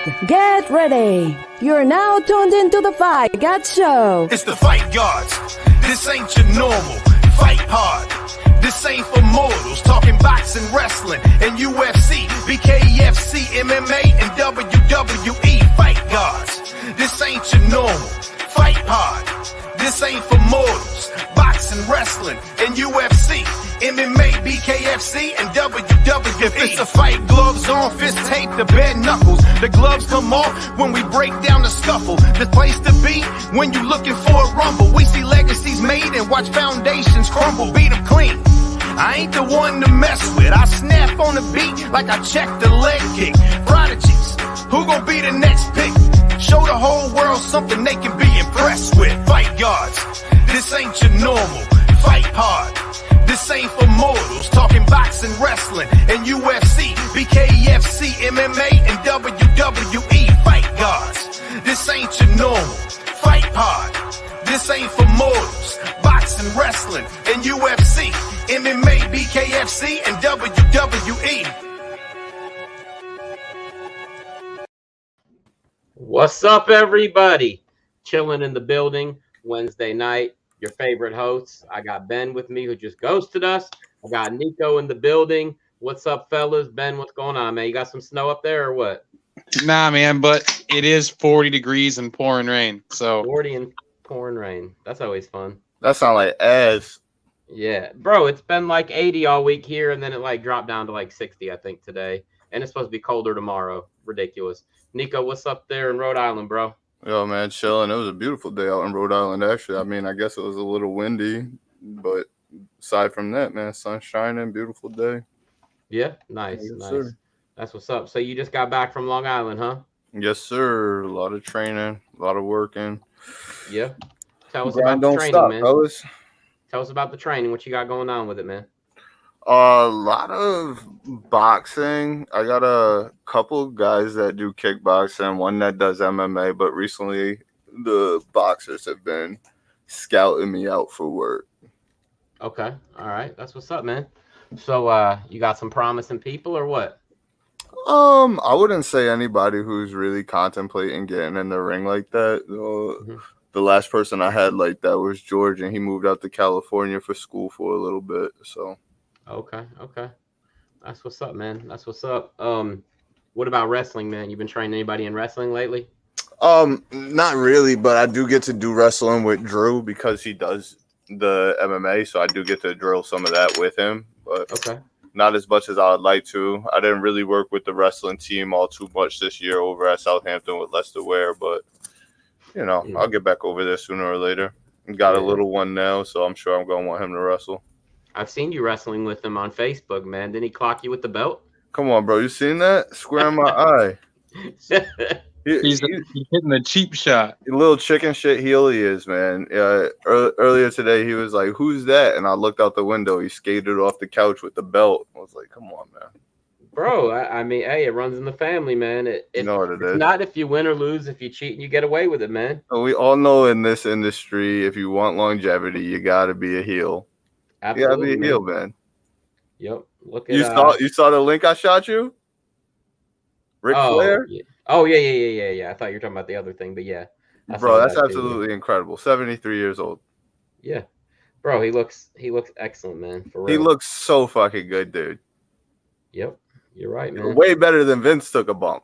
Get ready. You're now tuned into the Fight God Show. It's the Fight Gods. This ain't your normal. Fight hard. This ain't for mortals. Talking boxing, wrestling, and UFC, BKFC, MMA, and WWE. Fight Gods. This ain't your normal. Fight hard. This ain't for mortals. Boxing, wrestling, and UFC, MMA, BKFC, and WWE. If it's a fight, gloves on, fist tape to bare knuckles. The gloves come off when we break down the scuffle. The place to be when you looking for a rumble. We see legacies made and watch foundations crumble. Beat them clean. I ain't the one to mess with. I snap on the beat like I check the leg kick. Prodigies, who gon' be the next pick? Show the whole world something they can be impressed with. Fight Gods, this ain't your normal. Fight hard, this ain't for mortals. Talking boxing, wrestling, and UFC, BKFC, MMA, and WWE. Fight Gods, this ain't your normal. Fight hard, this ain't for mortals. Boxing, wrestling, and UFC, MMA, BKFC, and WWE. What's up, everybody? Chilling in the building Wednesday night. Your favorite hosts. I got Ben with me who just ghosted us. I got Nico in the building. What's up, fellas? Ben, what's going on, man? You got some snow up there or what? Nah, man, but it is 40 degrees and pouring rain. So 40 and pouring rain. That's always fun. That sound like ass. Yeah, bro, it's been like 80 all week here, and then it like dropped down to like 60, I think, today. And it's supposed to be colder tomorrow. Ridiculous. Nico, what's up there in Rhode Island, bro? Yo, man, chilling. It was a beautiful day out in Rhode Island, actually. I mean, I guess it was a little windy, but aside from that, man, sun shining, beautiful day. Yeah, nice, Yes, nice. sir. That's what's up. So you just got back from Long Island, huh? Yes, sir. A lot of training, a lot of working. Yeah. Tell us Grind about the don't training, stop, man. fellas. Tell us about the training. What you got going on with it, man? A lot of boxing. I got a couple guys that do kickboxing, one that does MMA, but recently the boxers have been scouting me out for work. Okay. All right. That's what's up, man. So you got some promising people or what? I wouldn't say anybody who's really contemplating getting in the ring like that. The last person I had like that was George, and he moved out to California for school for a little bit. So Okay. That's what's up, man. That's what's up. What about wrestling, man? You been training anybody in wrestling lately? not really, but I do get to do wrestling with Drew because he does the MMA, so I do get to drill some of that with him. But Okay. not as much as I would like to. I didn't really work with the wrestling team all too much this year over at Southampton with Lester Ware, but you know, I'll get back over there sooner or later. Got a little one now, so I'm sure I'm gonna want him to wrestle. I've seen you wrestling with him on Facebook, man. Didn't he clock you with the belt? Come on, bro. You seen that? Square in my eye. he's hitting the cheap shot. Little chicken shit heel he is, man. Earlier today, he was like, "Who's that?" And I looked out the window. He skated off the couch with the belt. I was like, "Come on, man." Bro, I mean, hey, it runs in the family, man. You know what it it's is. not if you win or lose. If you cheat and you get away with it, man. We all know in this industry, if you want longevity, you got to be a heel. Absolutely, You got to be a heel, man. Yep. Look at You saw the link I shot you? Ric Flair? Yeah. Oh, yeah. I thought you were talking about the other thing, but yeah. Bro, that's absolutely incredible. 73 years old. Yeah. Bro, he looks excellent, man. For real. He looks so fucking good, dude. Yep. You're right, man. Way better than Vince took a bump.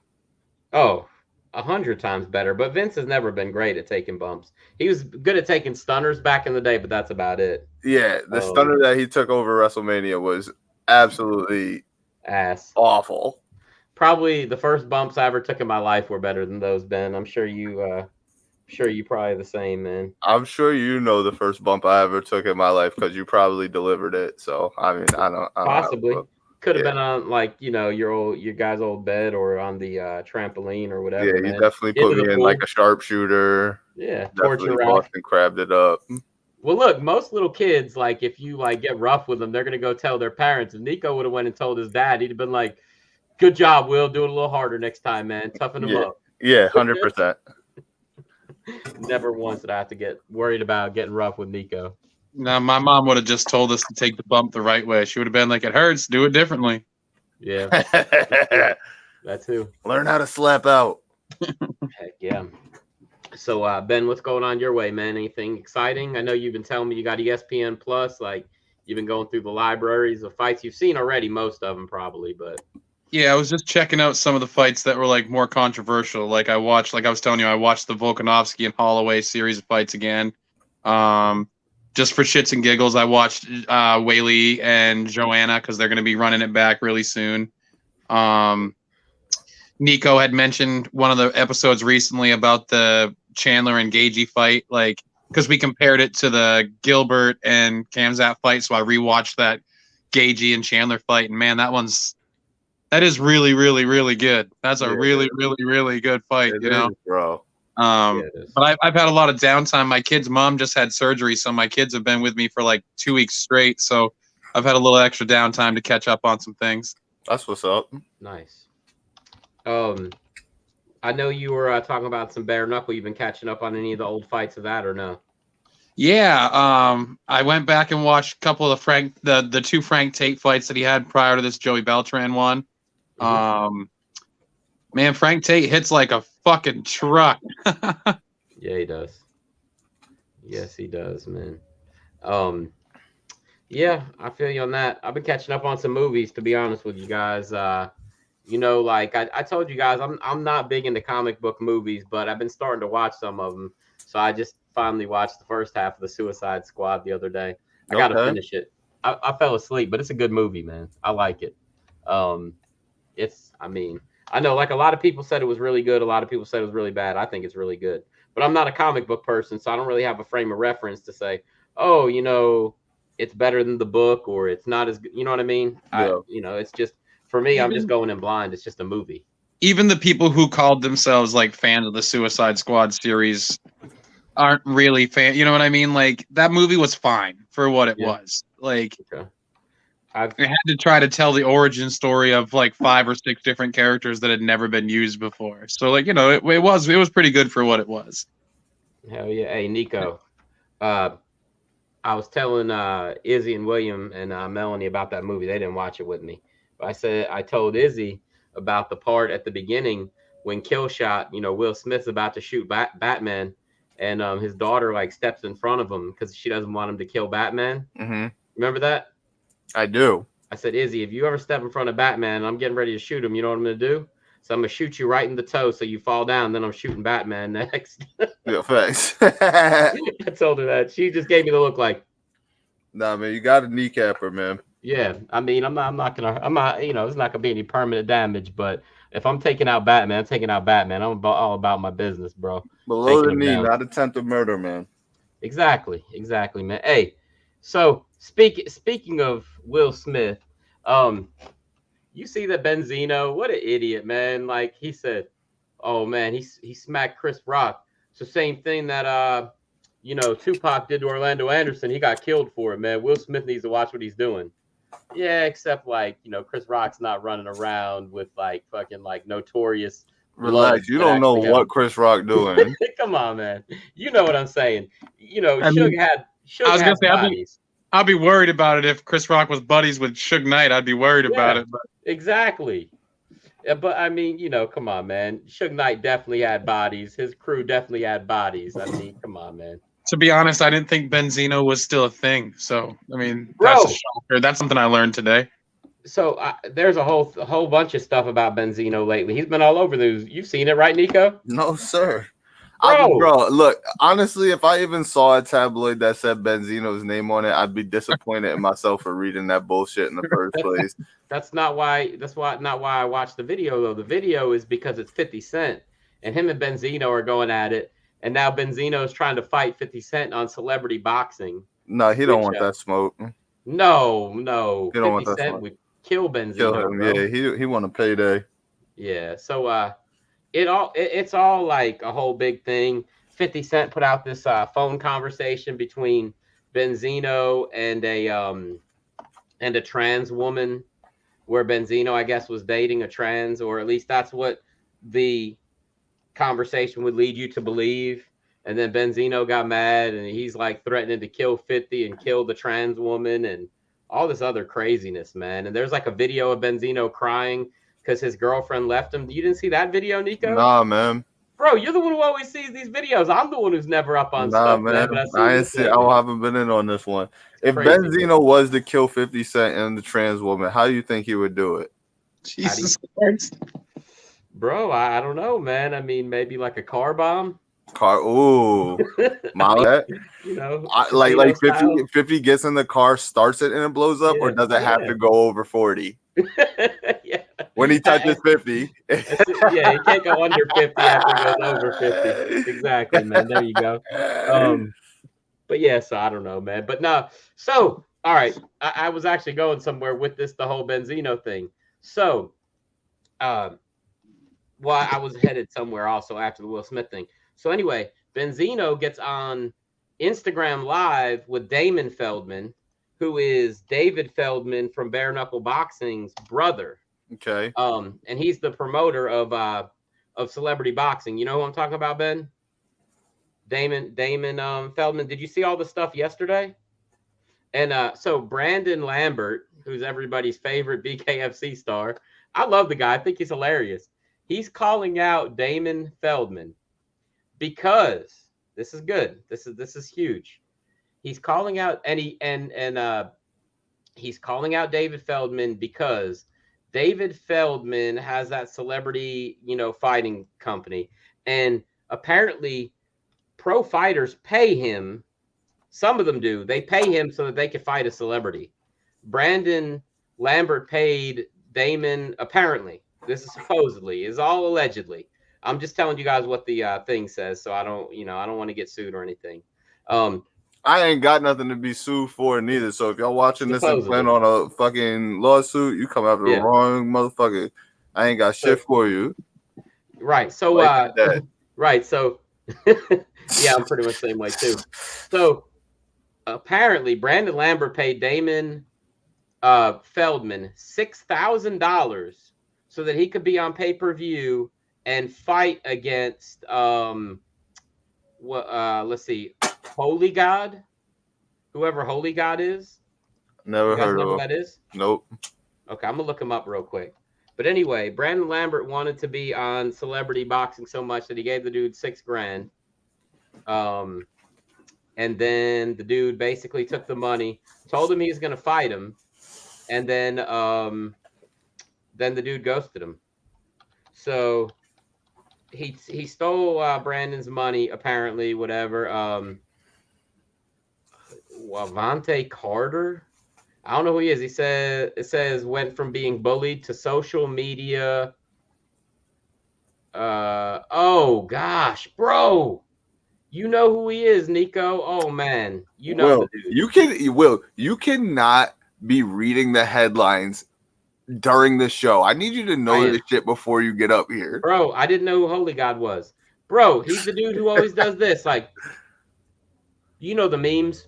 Oh, 100 times better. But Vince has never been great at taking bumps. He was good at taking stunners back in the day, but that's about it. Yeah, the stunner that he took over WrestleMania was absolutely ass. Awful. Probably the first bumps I ever took in my life were better than those, Ben. I'm sure you probably the same, man. I'm sure you know the first bump I ever took in my life because you probably delivered it. So I mean, I don't possibly could have been on like your guy's old bed or on the trampoline or whatever. Yeah, man. You definitely put me in like a sharpshooter. Yeah, definitely Boston crabbed it up. Well, look, most little kids, like if you like get rough with them, they're gonna go tell their parents. If Nico would have went and told his dad, he'd have been like, "Good job, Will. Do it a little harder next time, man. Toughen him up." Yeah, 100%. Never once did I have to get worried about getting rough with Nico. No, my mom would have just told us to take the bump the right way. She would have been like, "It hurts. Do it differently." Yeah, that too. Learn how to slap out. Heck yeah. So Ben, what's going on your way, man? Anything exciting? I know you've been telling me you got ESPN Plus. Like you've been going through the libraries of fights. You've seen already most of them, probably, but Yeah, I was just checking out some of the fights that were like more controversial. Like I was telling you, I watched the Volkanovski and Holloway series of fights again. Just for shits and giggles, I watched Whaley and Joanna because they're going to be running it back really soon. Nico had mentioned one of the episodes recently about the Chandler and Gagey fight, like because we compared it to the Gilbert and Khamzat fight, so I rewatched that Gagey and Chandler fight, and man, that is really, really, really good. That's a really, really, really good fight, you know, bro. But I've had a lot of downtime. My kid's mom just had surgery, so my kids have been with me for like 2 weeks straight. So I've had a little extra downtime to catch up on some things. That's what's up. Nice. I know you were talking about some bare knuckle. You've been catching up on any of the old fights of that or no? Yeah, I went back and watched a couple of the two Frank Tate fights that he had prior to this Joey Beltran one. Man, Frank Tate hits like a fucking truck. Yeah, he does. Yes, he does, man. Yeah, I feel you on that. I've been catching up on some movies, to be honest with you guys. You know, like I told you guys, I'm not big into comic book movies, but I've been starting to watch some of them. So I just finally watched the first half of the Suicide Squad the other day. I got to finish it. I fell asleep, but it's a good movie, man. I like it. I know like a lot of people said it was really good. A lot of people said it was really bad. I think it's really good, but I'm not a comic book person, so I don't really have a frame of reference to say, oh, you know, it's better than the book or it's not as good. You know what I mean? Yeah. It's just, for me, I'm just going in blind. It's just a movie. Even the people who called themselves like fans of the Suicide Squad series aren't really fan. You know what I mean? Like that movie was fine for what it was. Like I had to try to tell the origin story of like 5 or 6 different characters that had never been used before. So like, you know, it was pretty good for what it was. Hell yeah. Hey, Nico, I was telling Izzy and William and Melanie about that movie. They didn't watch it with me. But I told Izzy about the part at the beginning when Killshot, you know, Will Smith's about to shoot Batman, and his daughter like steps in front of him because she doesn't want him to kill Batman. Mm-hmm. Remember that? I do. I said, Izzy, if you ever step in front of Batman and I'm getting ready to shoot him, you know what I'm going to do? So I'm going to shoot you right in the toe so you fall down. Then I'm shooting Batman next. Yeah, thanks. I told her that. She just gave me the look like, nah, man, you got to kneecap her, man. Yeah, I mean, I'm not, you know, it's not gonna be any permanent damage, but if I'm taking out Batman, I'm taking out Batman. I'm all about my business, bro. Below the knee, not attempted murder, man. Exactly, man. Hey, so speaking of Will Smith, you see that Benzino, what an idiot, man. Like he said, oh man, he smacked Chris Rock. It's the same thing that you know, Tupac did to Orlando Anderson. He got killed for it, man. Will Smith needs to watch what he's doing. Yeah, except like, you know, Chris Rock's not running around with like fucking like notorious. Relax, you don't know what Chris Rock doing. Come on, man. You know what I'm saying. You know, Suge had bodies. I'd be worried about it if Chris Rock was buddies with Suge Knight. I'd be worried about it. But. Exactly. Yeah, but I mean, you know, come on, man. Suge Knight definitely had bodies. His crew definitely had bodies. I mean, come on, man. To be honest, I didn't think Benzino was still a thing. So, I mean, that's a shocker. That's something I learned today. So there's a whole bunch of stuff about Benzino lately. He's been all over the news. You've seen it, right, Nico? No, sir. Bro, look, honestly, if I even saw a tabloid that said Benzino's name on it, I'd be disappointed in myself for reading that bullshit in the first place. That's not why I watched the video, though. The video is because it's 50 Cent, and him and Benzino are going at it. And now Benzino is trying to fight 50 Cent on celebrity boxing. No, he don't want that smoke. No. He don't want 50 that Cent smoke. would kill Benzino. Kill him, bro. Yeah, he want a payday. Yeah, so it's all like a whole big thing. 50 Cent put out this phone conversation between Benzino and a trans woman, where Benzino, I guess, was dating a trans, or at least that's what the conversation would lead you to believe. And then Benzino got mad and he's like threatening to kill 50 and kill the trans woman and all this other craziness, man. And there's like a video of Benzino crying because his girlfriend left him. You didn't see that video, Nico? Nah, man. Bro, you're the one who always sees these videos. I'm the one who's never up on Nah, stuff, man. But I ain't see. I haven't been in on this one. If crazy, Benzino was to kill 50 Cent and the trans woman, how do you think he would do it? Jesus Christ. Bro, I don't know, man. I mean, maybe like a car bomb. Ooh, my You know, like 50, style. 50 gets in the car, starts it, and it blows up, or does it have to go over 40? Yeah. When he touches 50. Yeah, you can't go under 50 after it goes over 50. Exactly, man. There you go. But yeah, so I don't know, man. But no, so all right. I was actually going somewhere with this, the whole Benzino thing. So well, I was headed somewhere also after the Will Smith thing. So anyway, Benzino gets on Instagram Live with Damon Feldman, who is David Feldman from Bare Knuckle Boxing's brother. Okay. And he's the promoter of celebrity boxing. You know who I'm talking about, Ben? Damon Feldman. Did you see all the stuff yesterday? And so Brandon Lambert, who's everybody's favorite BKFC star, I love the guy. I think he's hilarious. He's calling out Damon Feldman because this is good. This is huge. He's calling out he's calling out David Feldman because David Feldman has that celebrity, fighting company, and apparently pro fighters pay him. Some of them do. They pay him so that they can fight a celebrity. Brandon Lambert paid Damon, apparently. This is supposedly, is all allegedly. I'm just telling you guys what the thing says, so I don't want to get sued or anything. I ain't got nothing to be sued for neither. So if y'all watching this and plan on a fucking lawsuit, you come after the wrong motherfucker. I ain't got shit for you. Right. So right. So yeah, I'm pretty much the same way too. So apparently Brandon Lambert paid Damon Feldman $6,000 so that he could be on pay-per-view and fight against let's see, Holy God, whoever Holy God is. Never heard of him. Who that is? Nope. Okay, I'm gonna look him up real quick. But anyway, Brandon Lambert wanted to be on celebrity boxing so much that he gave the dude $6,000. And then the dude basically took the money, told him he was gonna fight him, and then the dude ghosted him. So he stole Brandon's money, apparently, whatever. Wavante Carter, I don't know who he is. It says went from being bullied to social media. Oh gosh, bro, you know who he is, Nico. Oh man, you know the dude. You cannot be reading the headlines during the show. I need you to know this shit before you get up here. Bro, I didn't know who Holy God was. Bro, he's the dude who always does this. Like, you know the memes?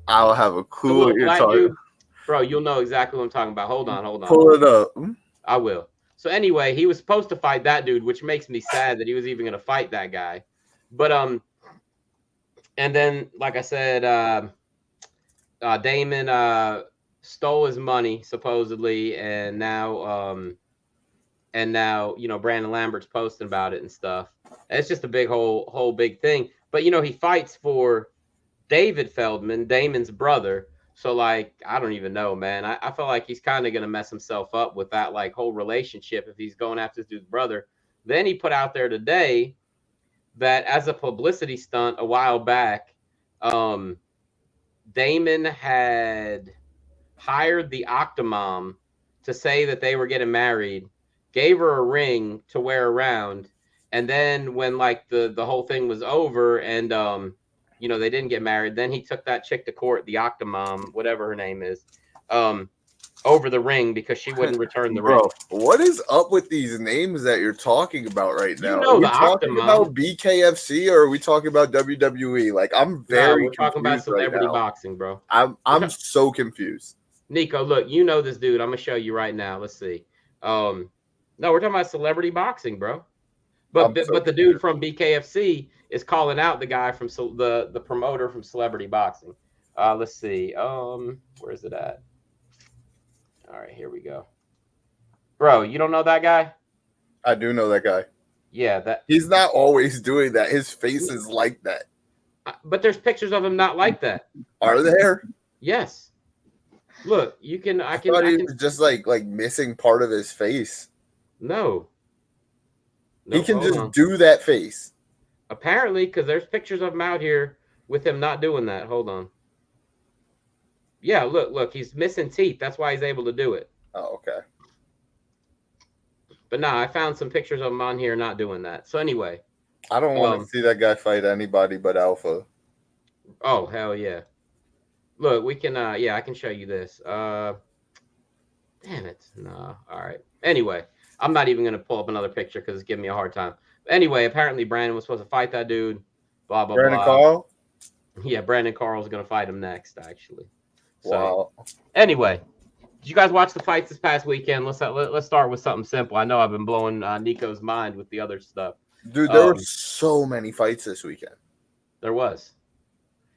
I don't have a clue what you're talking about. Bro, you'll know exactly what I'm talking about. Hold on. Pull it up. I will. So anyway, he was supposed to fight that dude, which makes me sad that he was even going to fight that guy. But, and then, like I said, Damon stole his money supposedly, and now Brandon Lambert's posting about it and stuff. And it's just a big whole big thing. But he fights for David Feldman, Damon's brother. So like, I don't even know, man. I feel like he's kind of gonna mess himself up with that like whole relationship if he's going after this dude's brother. Then he put out there today that as a publicity stunt a while back, Damon had hired the Octomom to say that they were getting married, gave her a ring to wear around, and then when like the whole thing was over and they didn't get married, then he took that chick to court, the Octomom, whatever her name is, over the ring because she wouldn't return the ring. What is up with these names that you're talking about right now? Are we talking about BKFC or are we talking about WWE? Like, I'm very we're talking about celebrity boxing, bro. I'm so confused. Nico, look, you know this dude. I'm gonna show you right now. Let's see. No, we're talking about celebrity boxing, bro. But the dude from BKFC is calling out the guy from the promoter from celebrity boxing. Let's see. Where is it at? All right, here we go. Bro, you don't know that guy? I do know that guy. Yeah, that. He's not always doing that. His face is like that. But there's pictures of him not like that. Are there? Yes. Look, you can. I thought he was just like missing part of his face. No. He can just do that face. Apparently, because there's pictures of him out here with him not doing that. Hold on. Yeah, look, he's missing teeth. That's why he's able to do it. Oh, okay. But I found some pictures of him on here not doing that. So anyway. I don't want to see that guy fight anybody but Alpha. Oh, hell yeah. Look, we can, I can show you this. Damn it. No, all right. Anyway, I'm not even going to pull up another picture because it's giving me a hard time. But anyway, apparently Brandon was supposed to fight that dude. Blah, blah, Brandon blah. Carl? Yeah, Brandon Carl's going to fight him next, actually. So, wow. Anyway, did you guys watch the fights this past weekend? Let's start with something simple. I know I've been blowing Nico's mind with the other stuff. Dude, there were so many fights this weekend. There was.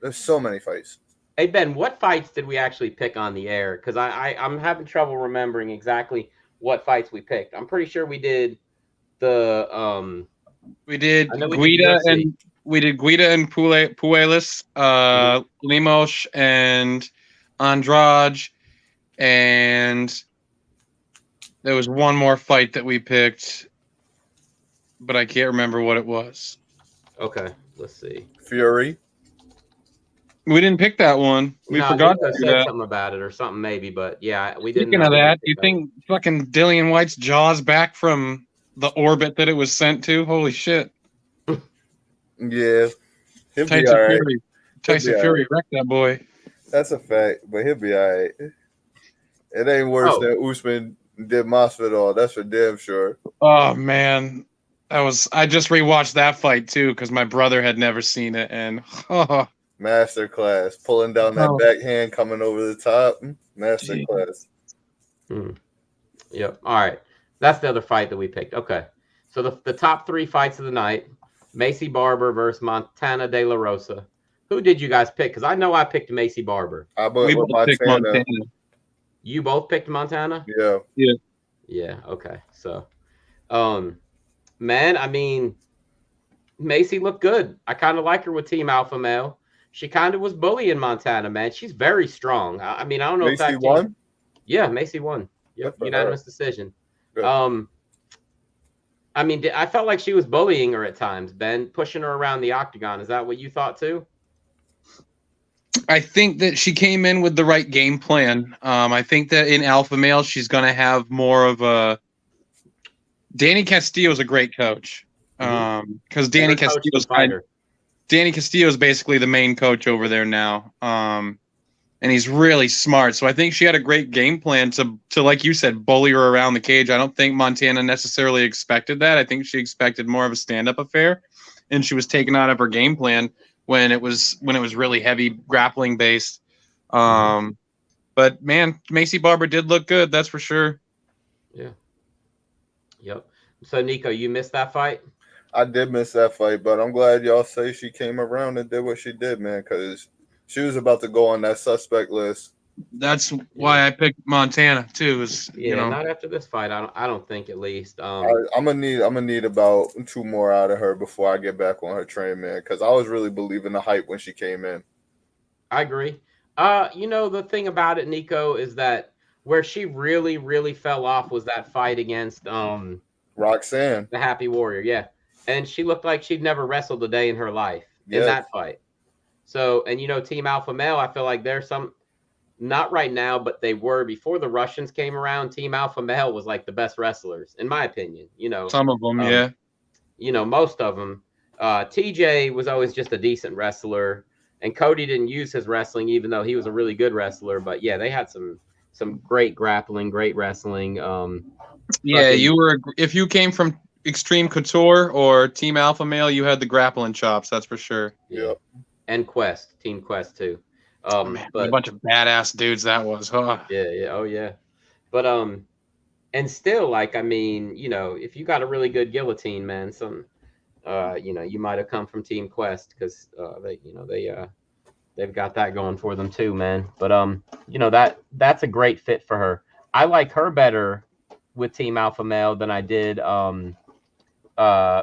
There's so many fights. Hey, Ben, what fights did we actually pick on the air? Because I'm having trouble remembering exactly what fights we picked. I'm pretty sure we did the we did Guida and Puelis, Lemos and Andrade, and there was one more fight that we picked, but I can't remember what it was. Okay, let's see. Fury. We didn't pick that one. We forgot to say something about it or something maybe, but yeah, we didn't. Speaking of that, do you think fucking Dillian White's jaw's back from the orbit that it was sent to? Holy shit. Yeah. Tyson Fury wrecked that boy. That's a fact, but he'll be all right. It ain't worse than Usman did Masvidal. That's for damn sure. Oh, man. I just rewatched that fight, too, because my brother had never seen it, and masterclass. Pulling down that backhand, coming over the top. Masterclass. Yep. All right. That's the other fight that we picked. Okay. So the top three fights of the night, Macy Barber versus Montana De La Rosa. Who did you guys pick? Because I know I picked Macy Barber. We both picked Montana. You both picked Montana? Yeah. Yeah. Okay. So, man, I mean, Macy looked good. I kind of like her with Team Alpha Male. She kind of was bullying Montana, man. She's very strong. I mean, I don't know if that won. Yeah, Macy won. Yep, unanimous decision. Good. I mean, I felt like she was bullying her at times, Ben, pushing her around the octagon. Is that what you thought too? I think that she came in with the right game plan. I think that in Alpha Male, she's going to have more of a. Danny Castillo is a great coach because Danny Castillo is basically the main coach over there now, and he's really smart. So I think she had a great game plan to like you said, bully her around the cage. I don't think Montana necessarily expected that. I think she expected more of a stand-up affair, and she was taken out of her game plan when it was really heavy grappling based. But man, Macy Barber did look good, that's for sure. Yeah. Yep. So Nico, you missed that fight? I did miss that fight, but I'm glad y'all say she came around and did what she did, man, because she was about to go on that suspect list. That's why I picked Montana too. Not after this fight. I don't think, at least. I'm gonna need about 2 more out of her before I get back on her train, man, because I was really believing the hype when she came in. I agree. The thing about it, Nico, is that where she really, really fell off was that fight against Roxanne, the Happy Warrior. Yeah. And she looked like she'd never wrestled a day in her life in that fight. So, and Team Alpha Male, I feel like there's some, not right now, but they were before the Russians came around. Team Alpha Male was like the best wrestlers, in my opinion. Some of them, yeah. Most of them. TJ was always just a decent wrestler, and Cody didn't use his wrestling, even though he was a really good wrestler. But yeah, they had some great grappling, great wrestling. If you came from Extreme Couture or Team Alpha Male, you had the grappling chops, that's for sure. Yeah. And Team Quest too. But a bunch of badass dudes that was. Huh? Yeah, oh yeah. But and still, like, I mean, if you got a really good guillotine, man, you might have come from Team Quest because they've got that going for them too, man. But that's a great fit for her. I like her better with Team Alpha Male than I did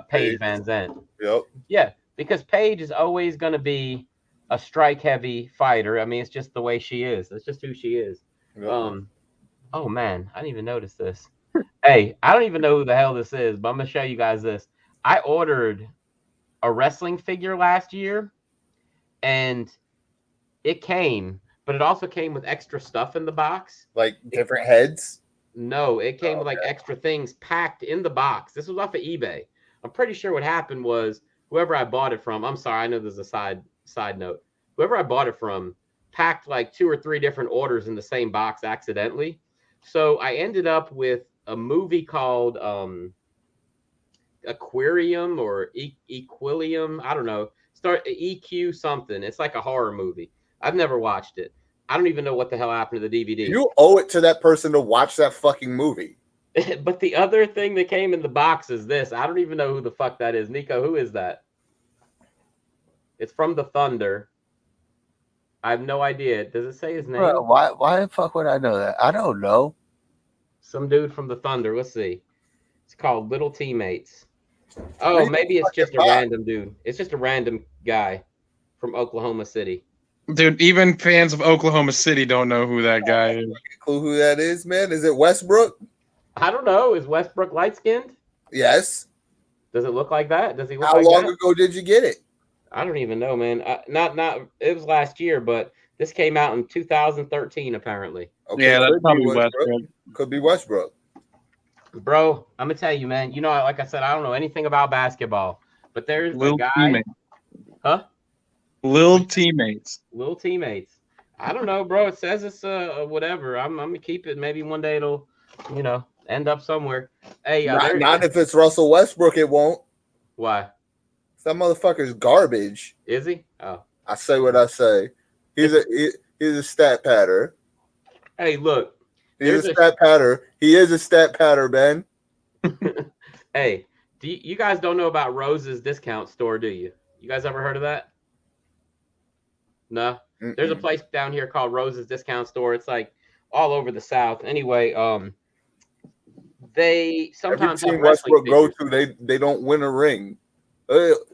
Paige Van Zandt. Yep. Yeah, because Paige is always going to be a strike-heavy fighter. I mean, it's just the way she is. That's just who she is. Yep. Oh, man, I didn't even notice this. Hey, I don't even know who the hell this is, but I'm going to show you guys this. I ordered a wrestling figure last year, and it came, but it also came with extra stuff in the box. Like different heads? No, it came with like extra things packed in the box. This was off of eBay. I'm pretty sure what happened was whoever I bought it from, I'm sorry, I know there's a side note. Whoever I bought it from packed like 2 or 3 different orders in the same box accidentally. So I ended up with a movie called Aquarium or Equilium. I don't know. Start EQ something. It's like a horror movie. I've never watched it. I don't even know what the hell happened to the DVD. You owe it to that person to watch that fucking movie. But the other thing that came in the box is this. I don't even know who the fuck that is. Nico, who is that? It's from the Thunder. I have no idea. Does it say his name? Bro, why the fuck would I know that? I don't know. Some dude from the Thunder. Let's see. It's called Little Teammates. Oh, maybe it's just a random dude. It's just a random guy from Oklahoma City. Dude, even fans of Oklahoma City don't know who that guy is. Clue who that is, man? Is it Westbrook? I don't know. Is Westbrook light-skinned? Yes. Does it look like that? Does he look How like long that? ago did you get it? I don't even know, man. Not. It was last year, but this came out in 2013, apparently. Okay, Yeah, that's could be probably Westbrook. Could be Westbrook. Bro, I'm gonna tell you, man. You know, like I said, I don't know anything about basketball, but there's a guy. Teammates. Huh? Little Teammates. Little Teammates. I don't know, bro. It says it's whatever. I'm gonna keep it. Maybe one day it'll, end up somewhere. Hey, not if it's Russell Westbrook, it won't. Why? That motherfucker's garbage. Is he? Oh. I say what I say. He's a stat patter. Hey, look. He's a stat patter. He is a stat patter, Ben. Hey, you guys don't know about Rose's discount store, do you? You guys ever heard of that? No. Mm-mm. There's a place down here called Rose's Discount Store. It's like all over the South. Anyway, they sometimes every have team Westbrook figures. go to, they don't win a ring.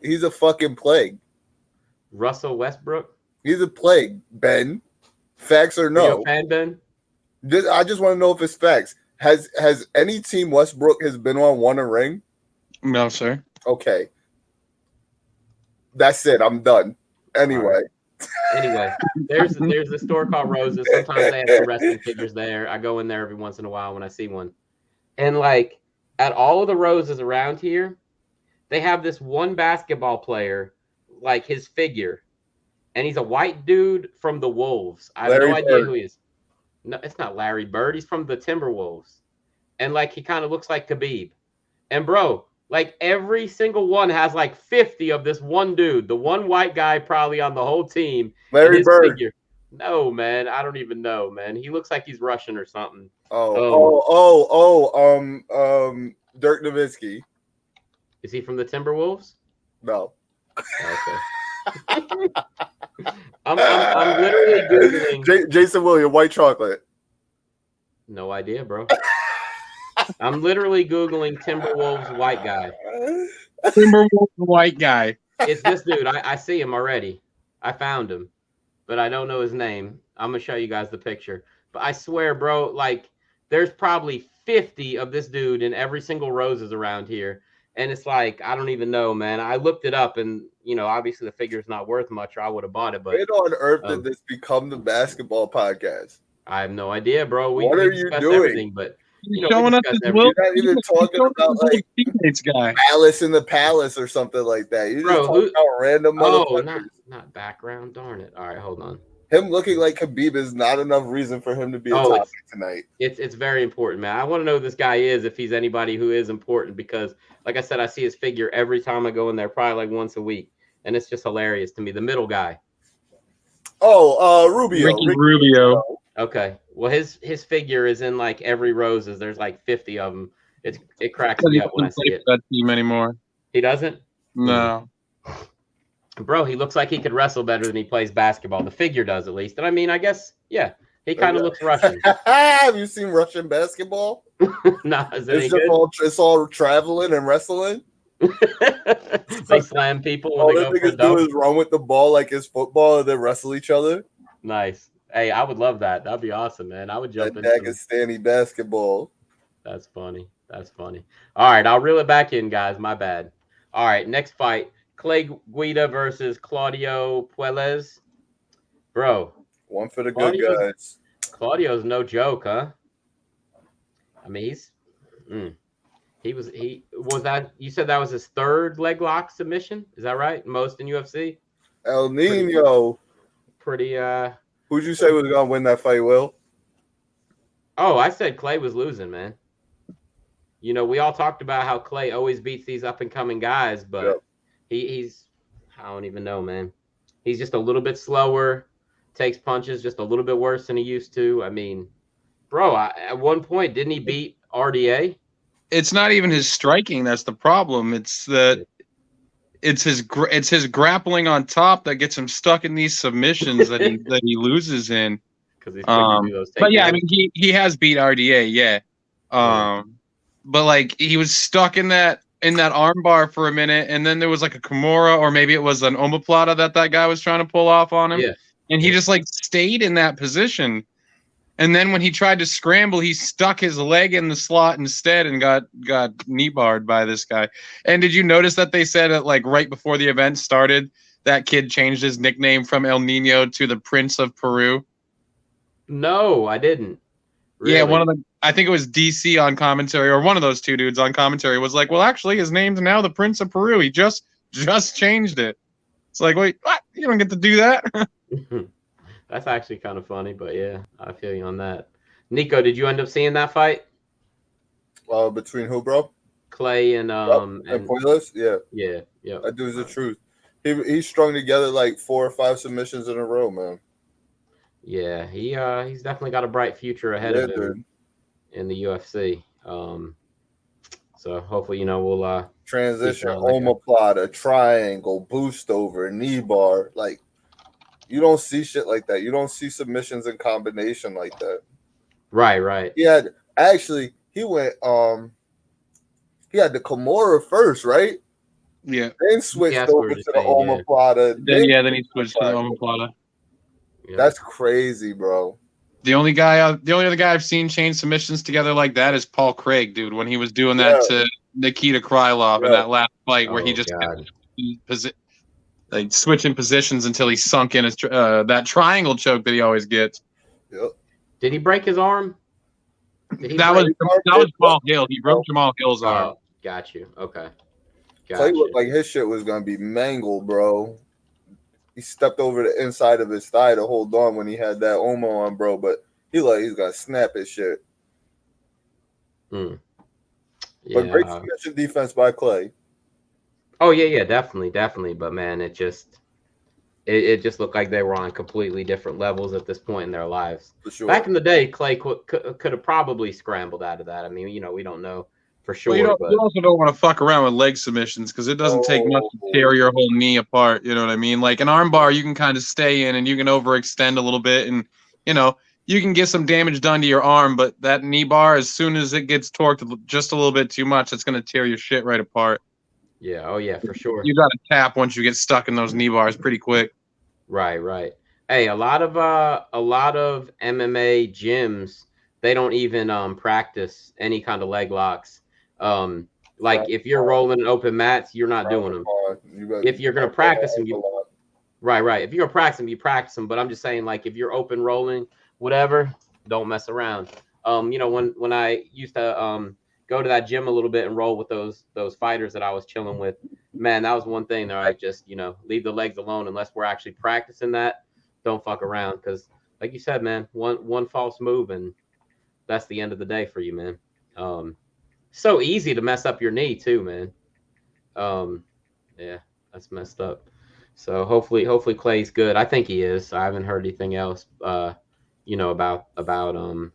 He's a fucking plague. Russell Westbrook. He's a plague, Ben. Facts or Are no? you a fan, Ben? I just want to know if it's facts. Has any team Westbrook has been on won a ring? No, sir. Okay. That's it. I'm done. Anyway. There's a store called Rose's. Sometimes they have some wrestling figures there. I go in there every once in a while when I see one. And like at all of the Roses around here, they have this one basketball player, like his figure. And he's a white dude from the Wolves. I have no idea who he is. No, it's not Larry Bird. He's from the Timberwolves. And like he kind of looks like Khabib. And bro, like every single one has like 50 of this one dude, the one white guy probably on the whole team. Larry Bird. Figure. No, man. I don't even know, man. He looks like he's Russian or something. Dirk Nowitzki. Is he from the Timberwolves? No. Okay. I'm literally Googling. Jason Williams, white chocolate. No idea, bro. I'm literally Googling Timberwolves white guy. Timberwolves white guy. It's this dude. I see him already. I found him, but I don't know his name. I'm going to show you guys the picture. But I swear, bro, like there's probably 50 of this dude in every single Roses around here. And it's like, I don't even know, man. I looked it up and, obviously the figure's not worth much or I would have bought it. But when on earth did this become the basketball podcast? I have no idea, bro. What are you doing? Everything, but Showing us You're not even talking about like Teammates guy. Alice in the Palace or something like that. You're just talking about random motherfuckers. Not background. Darn it. All right, hold on. Him looking like Khabib is not enough reason for him to be a topic tonight. It's very important, man. I want to know who this guy is, if he's anybody who is important, because like I said, I see his figure every time I go in there, probably like once a week. And it's just hilarious to me. The middle guy. Oh, Rubio. Ricky Rubio. Okay. Well, his figure is in like every Roses. There's like 50 of them. It cracks me up when I see it. That team anymore? He doesn't? No. Bro, he looks like he could wrestle better than he plays basketball. The figure does, at least. And I mean, I guess, yeah, he kind of looks Russian. Have you seen Russian basketball? Nah, is it It's all traveling and wrestling. They slam people when All they the go for a niggas do dunk. is run with the ball like it's football and then wrestle each other. Nice. Hey, I would love that. That'd be awesome, man. I would jump That into it. Dagestani basketball. That's funny. That's funny. All right, I'll reel it back in, guys. My bad. All right, next fight. Clay Guida versus Claudio Puelles. Bro, One for the good guys. Claudio's no joke, huh? I mean, he was that you said that was his third leg lock submission? Is that right? Most in UFC? El Nino. Pretty Who'd you say was gonna win that fight, Will? Oh, I said Clay was losing, man. You know, we all talked about how Clay always beats these up and coming guys, but he's I don't even know, man. He's just a little bit slower, takes punches just a little bit worse than he used to. I mean, bro, at one point didn't he beat RDA? It's not even his striking that's the problem. It's his grappling on top that gets him stuck in these submissions that he loses in. Because he's quick to do those takedowns. But yeah, I mean he has beat RDA, yeah. But like he was stuck in that armbar for a minute, and then there was like a Kimura, or maybe it was an omoplata that guy was trying to pull off on him. Yeah. And he just like stayed in that position. And then when he tried to scramble, he stuck his leg in the slot instead and got knee barred by this guy. And did you notice that they said that like right before the event started, that kid changed his nickname from El Nino to the Prince of Peru? No, I didn't. Really? Yeah, I think it was DC on commentary, or one of those two dudes on commentary was like, well, actually, his name's now the Prince of Peru. He just changed it. It's like, wait, what? You don't get to do that. That's actually kind of funny, but yeah, I feel you on that. Nico, did you end up seeing that fight? Between who, bro? Clay and Puelles? Yeah. Yeah, yeah. That dude's the truth. He strung together like 4 or 5 submissions in a row, man. Yeah, he's definitely got a bright future ahead of him in the UFC. So hopefully, we'll transition, omoplata, triangle, boost over, knee bar. Like, you don't see shit like that. You don't see submissions in combination like that. Right. He went he had the Kimura first, right? Yeah. Then switched over to the omoplata. Then he switched to the omoplata. Yeah. That's crazy, bro. The only other guy I've seen change submissions together like that is Paul Craig, dude, when he was doing that to Nikita Krylov in that last fight where he just kept like switching positions until he sunk in his that triangle choke that he always gets. Yep. Did he break his arm? That was Jamal Hill. He broke Jamal Hill's arm. Got you. Okay. Clay looked like his shit was gonna be mangled, bro. He stepped over the inside of his thigh to hold on when he had that Omo on, bro. But he's gonna snap his shit. Yeah. But great submission defense by Clay. Oh yeah, definitely. But man, it just looked like they were on completely different levels at this point in their lives. For sure. Back in the day, Clay could have probably scrambled out of that. I mean, we don't know for sure. Well, you also don't want to fuck around with leg submissions because it doesn't take much to tear your whole knee apart. You know what I mean? Like an arm bar, you can kind of stay in and you can overextend a little bit, and you can get some damage done to your arm. But that knee bar, as soon as it gets torqued just a little bit too much, it's gonna tear your shit right apart. Yeah. Oh yeah, for sure. You got to tap once you get stuck in those knee bars pretty quick. Right. Hey, a lot of MMA gyms, they don't even practice any kind of leg locks. Like if you're rolling open mats, you're not doing them. If you're gonna practice them, right. If you're gonna practice them, you practice them. But I'm just saying, like if you're open rolling, whatever, don't mess around. When I used to go to that gym a little bit and roll with those fighters that I was chilling with, man, that was one thing. They're like, just leave the legs alone unless we're actually practicing that. Don't fuck around, because like you said, man, one false move and that's the end of the day for you, man. So easy to mess up your knee too, man. Yeah, that's messed up. So hopefully Clay's good. I think he is. I haven't heard anything else about him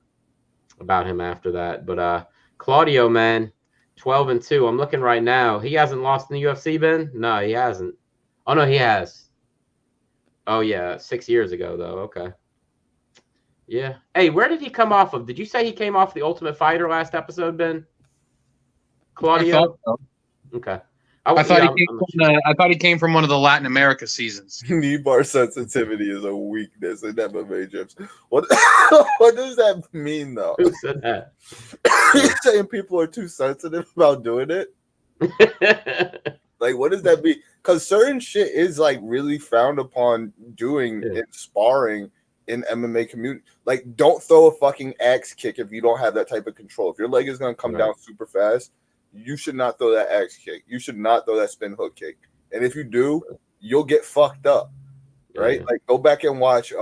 after that. But Claudio, man, 12-2. I'm looking right now. He hasn't lost in the UFC, Ben? No, he hasn't. Oh no, he has. Oh yeah, 6 years ago though. Okay. Yeah. Hey, where did he come off of? Did you say he came off the Ultimate Fighter last episode, Ben? Claudio? I thought so. Okay. I thought I thought he came from one of the Latin America seasons. Knee bar sensitivity is a weakness in MMA gyms. What what does that mean though? Who said that? You're saying people are too sensitive about doing it? Like, what does that mean? Because certain shit is like really frowned upon doing in sparring in MMA community. Like, don't throw a fucking axe kick if you don't have that type of control. If your leg is gonna come down super fast, you should not throw that axe kick. You should not throw that spin hook kick. And if you do, you'll get fucked up. Right? Like, go back and watch.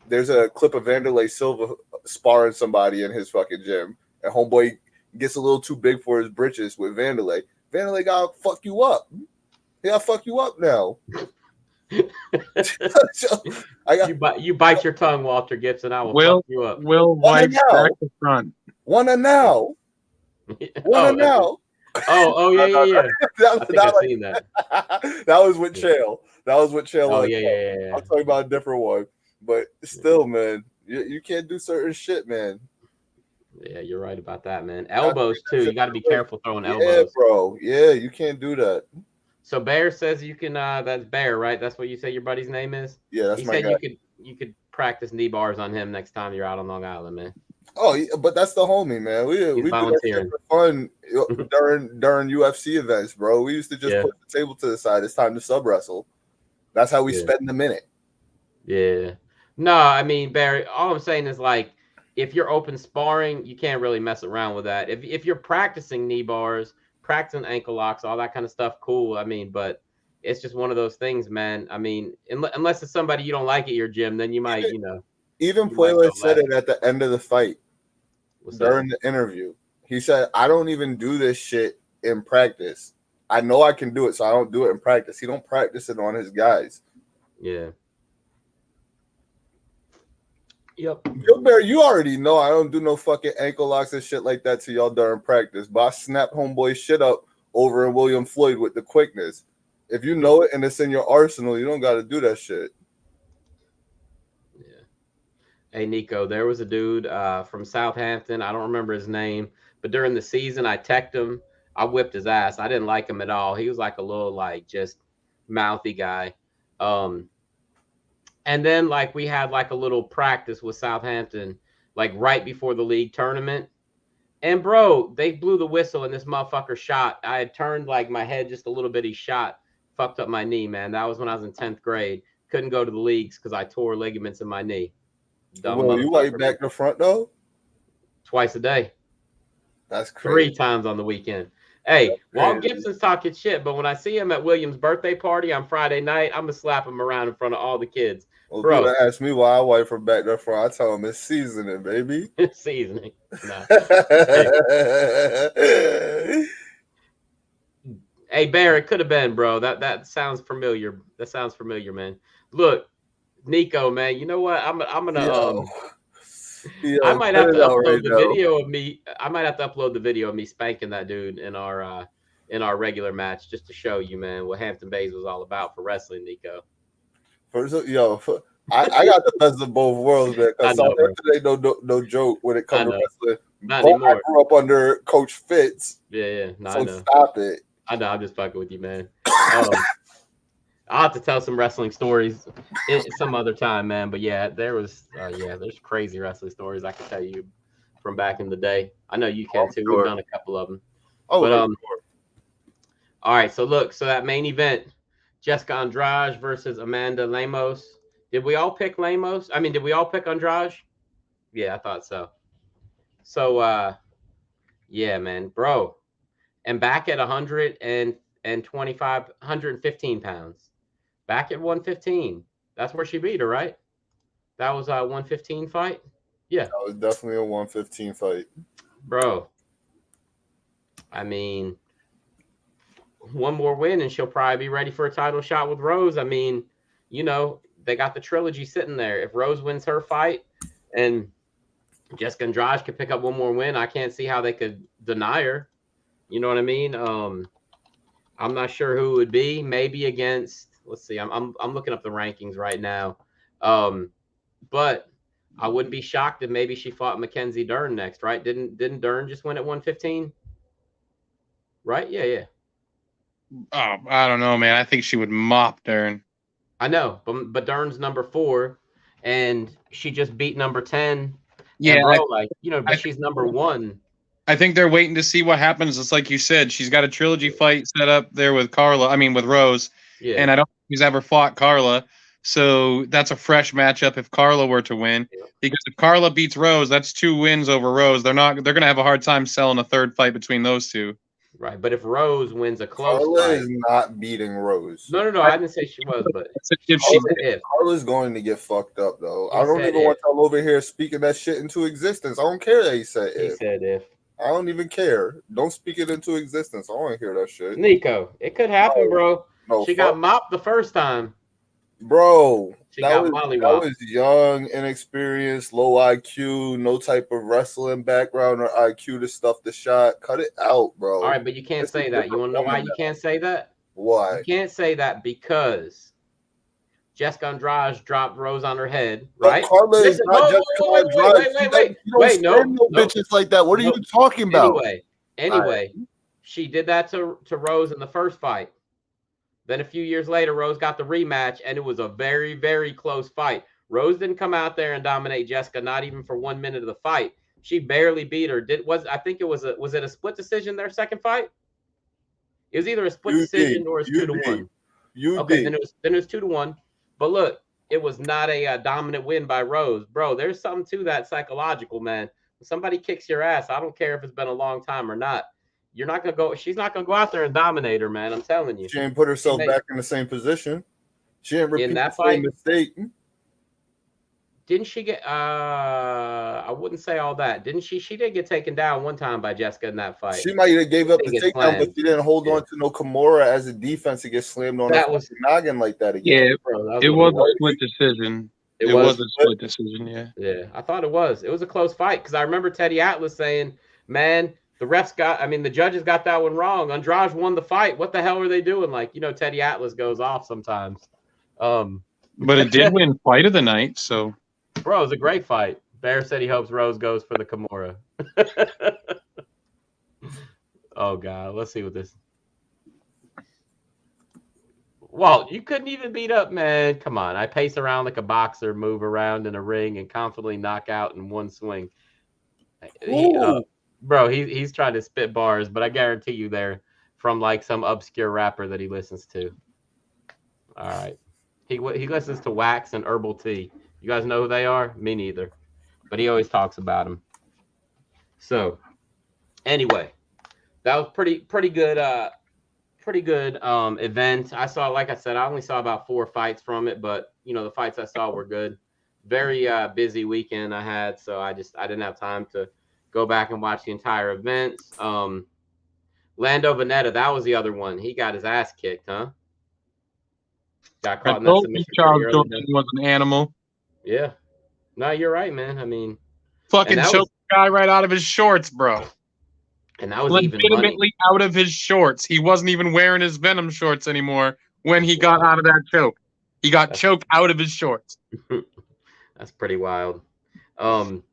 There's a clip of Vanderlei Silva sparring somebody in his fucking gym, and homeboy gets a little too big for his britches with Vanderlei. Vanderlei gotta fuck you up. He gotta fuck you up now. You bite your tongue, Walter Gibson. I will fuck you up. Will White back to front. Wanna now? Wanna now? Oh yeah. I've seen that. That was with Chael. That was with Chael. Oh yeah. I'm talking about a different one. But still, man, you can't do certain shit, man. Yeah, you're right about that, man. Elbows too. You got to be careful throwing elbows. Yeah, bro. Yeah, you can't do that. So Bear says you can. That's Bear, right? That's what you say your buddy's name is. Yeah, that's he my said guy. you could practice knee bars on him next time you're out on Long Island, man. Oh, yeah, but that's the homie, man. We do that shit for fun during UFC events, bro. We used to just put the table to the side. It's time to sub wrestle. That's how we spend the minute. Yeah. No, I mean, Barry, all I'm saying is, like, if you're open sparring, you can't really mess around with that. If you're practicing knee bars, practicing ankle locks, all that kind of stuff, cool. I mean, but it's just one of those things, man. I mean, unless it's somebody you don't like at your gym, then you might, Even Puello said it at the end of the fight during the interview. He said, I don't even do this shit in practice. I know I can do it, so I don't do it in practice. He don't practice it on his guys. Yeah. Yep. Yo, Bear, you already know I don't do no fucking ankle locks and shit like that to y'all during practice. But I snap homeboy shit up over in William Floyd with the quickness. If you know it and it's in your arsenal, you don't got to do that shit. Yeah. Hey, Nico, there was a dude from Southampton. I don't remember his name, but during the season, I teched him. I whipped his ass. I didn't like him at all. He was like a little, like, just mouthy guy. And then, like, we had, like, a little practice with Southampton, like, right before the league tournament. And, bro, they blew the whistle, and this motherfucker shot. I had turned, like, my head just a little bit. He shot, fucked up my knee, man. That was when I was in 10th grade. Couldn't go to the leagues because I tore ligaments in my knee. Well, you like back to front, though? Twice a day. That's crazy. 3 times on the weekend. Hey, Walt Gibson's talking shit, but when I see him at William's birthday party on Friday night, I'm going to slap him around in front of all the kids. Well, bro, people ask me why I wipe from back to front. I tell them it's seasoning, baby. Seasoning. Nah. Hey, Bear, it could have been, bro. That sounds familiar. That sounds familiar, man. Look, Nico, man, you know what? I'm gonna I might have to upload the video of me. I might have to upload the video of me spanking that dude in our regular match just to show you, man, what Hampton Bays was all about for wrestling, Nico. I got the best of both worlds, man. Because Southampton ain't no joke when it comes to wrestling. Not anymore. I grew up under Coach Fitz. Yeah. No, so I know. Stop it. I know. I'm just fucking with you, man. I'll have to tell some wrestling stories some other time, man. But yeah, there's crazy wrestling stories I can tell you from back in the day. I know you can too. Sure. We've done a couple of them. Oh, but sure. All right. So look, that main event, Jessica Andrade versus Amanda Lemos. Did we all pick Lemos? I mean, did we all pick Andrade? Yeah, I thought so. So, yeah, man, bro, and back at 115 pounds. Back at 115. That's where she beat her, right? That was a 115 fight? Yeah. That was definitely a 115 fight. Bro, I mean, one more win and she'll probably be ready for a title shot with Rose. I mean, they got the trilogy sitting there. If Rose wins her fight and Jessica Andrade could pick up one more win, I can't see how they could deny her. You know what I mean? I'm not sure who it would be. Maybe against... Let's see. I'm looking up the rankings right now, but I wouldn't be shocked if maybe she fought Mackenzie Dern next, right? Didn't Dern just win at 115? Right? Yeah. Oh, I don't know, man. I think she would mop Dern. I know, but Dern's number 4, and she just beat number 10. Yeah, and bro, but she's number 1. I think they're waiting to see what happens. It's like you said, she's got a trilogy fight set up there with Carla. I mean, with Rose. Yeah. And I don't think she's ever fought Carla. So that's a fresh matchup if Carla were to win. Yeah. Because if Carla beats Rose, that's 2 wins over Rose. They're gonna have a hard time selling a third fight between those two. Right. But if Rose wins a close Carla fight, is not beating Rose. No. I didn't say she was, but If Carla's going to get fucked up though. He I don't said even want y'all over here speaking that shit into existence. I don't care that he said if. I don't even care. Don't speak it into existence. I don't want to hear that shit. Nico, it could happen, bro. No, she got mopped the first time. Bro, She got mollywopped. That was young, inexperienced, low IQ, no type of wrestling background or IQ to stuff the shot. Cut it out, bro. All right, but you can't say that. You want to know why you can't say that? Why? You can't say that because Jessica Andrade dropped Rose on her head, right? But Carla is not Jessica Wait, no, bitches like that. What are you talking about? Anyway, she did that to Rose in the first fight. Then a few years later, Rose got the rematch, and it was a very, very close fight. Rose didn't come out there and dominate Jessica, not even for 1 minute of the fight. She barely beat her. I think it was a split decision their second fight? It was either a split decision or it's 2-1. Okay, then it was 2-1. But look, it was not a dominant win by Rose. Bro, there's something to that psychological, man. When somebody kicks your ass, I don't care if it's been a long time or not. You're not gonna go. She's not gonna go out there and dominate her, man. I'm telling you. She ain't put herself back in the same position. She ain't repeat the same mistake. Didn't she get? I wouldn't say all that. Didn't she? She did get taken down one time by Jessica in that fight. She might have gave up the takedown, but she didn't hold on to no Kimura as a defense to get slammed on her noggin like that again. Yeah, bro, it was a split decision. It was a split decision. Yeah. Yeah, I thought it was. It was a close fight because I remember Teddy Atlas saying, "Man, the judges got that one wrong. Andrade won the fight. What the hell are they doing?" Like, Teddy Atlas goes off sometimes. But it did win fight of the night, so. Bro, it was a great fight. Bear said he hopes Rose goes for the Kimura. Oh, God. Let's see what this. Walt, you couldn't even beat up, man. Come on. I pace around like a boxer, move around in a ring, and confidently knock out in one swing. Bro, he's trying to spit bars, but I guarantee you they're from like some obscure rapper that he listens to. All right. He listens to Wax and Herbal Tea. You guys know who they are? Me neither. But he always talks about them. So, anyway, that was pretty good event. I saw, like I said, I only saw about 4 fights from it, but the fights I saw were good. Very busy weekend I had, so I didn't have time to go back and watch the entire event. Lando Veneta, that was the other one. He got his ass kicked, huh? Got caught in that submission. Charles Jordan was an animal. Yeah. No, you're right, man. I mean, fucking choked the guy right out of his shorts, bro. And that was legitimately out of his shorts. He wasn't even wearing his Venom shorts anymore when he got out of that choke. He got choked out of his shorts. That's pretty wild. Ben,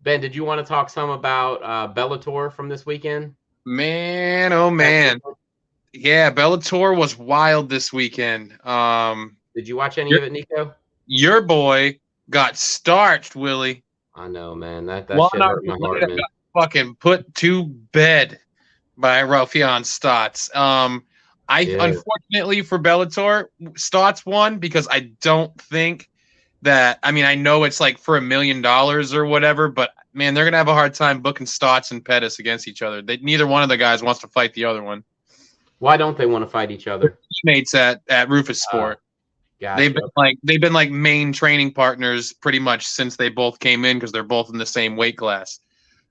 did you want to talk some about Bellator from this weekend? Man, oh man. Yeah, Bellator was wild this weekend. Did you watch any of it, Nico? Your boy got starched, Willie. I know, man. That shit hurt my heart, man. Fucking put to bed by Raufeon Stotts. Unfortunately for Bellator, Stotts won because I don't think that. I mean, I know it's like for $1 million or whatever, but man, they're gonna have a hard time booking Stotts and Pettis against each other. Neither one of the guys wants to fight the other one. Why don't they want to fight each other? Mates at Rufus Sport. Gotcha. They've been like main training partners pretty much since they both came in because they're both in the same weight class.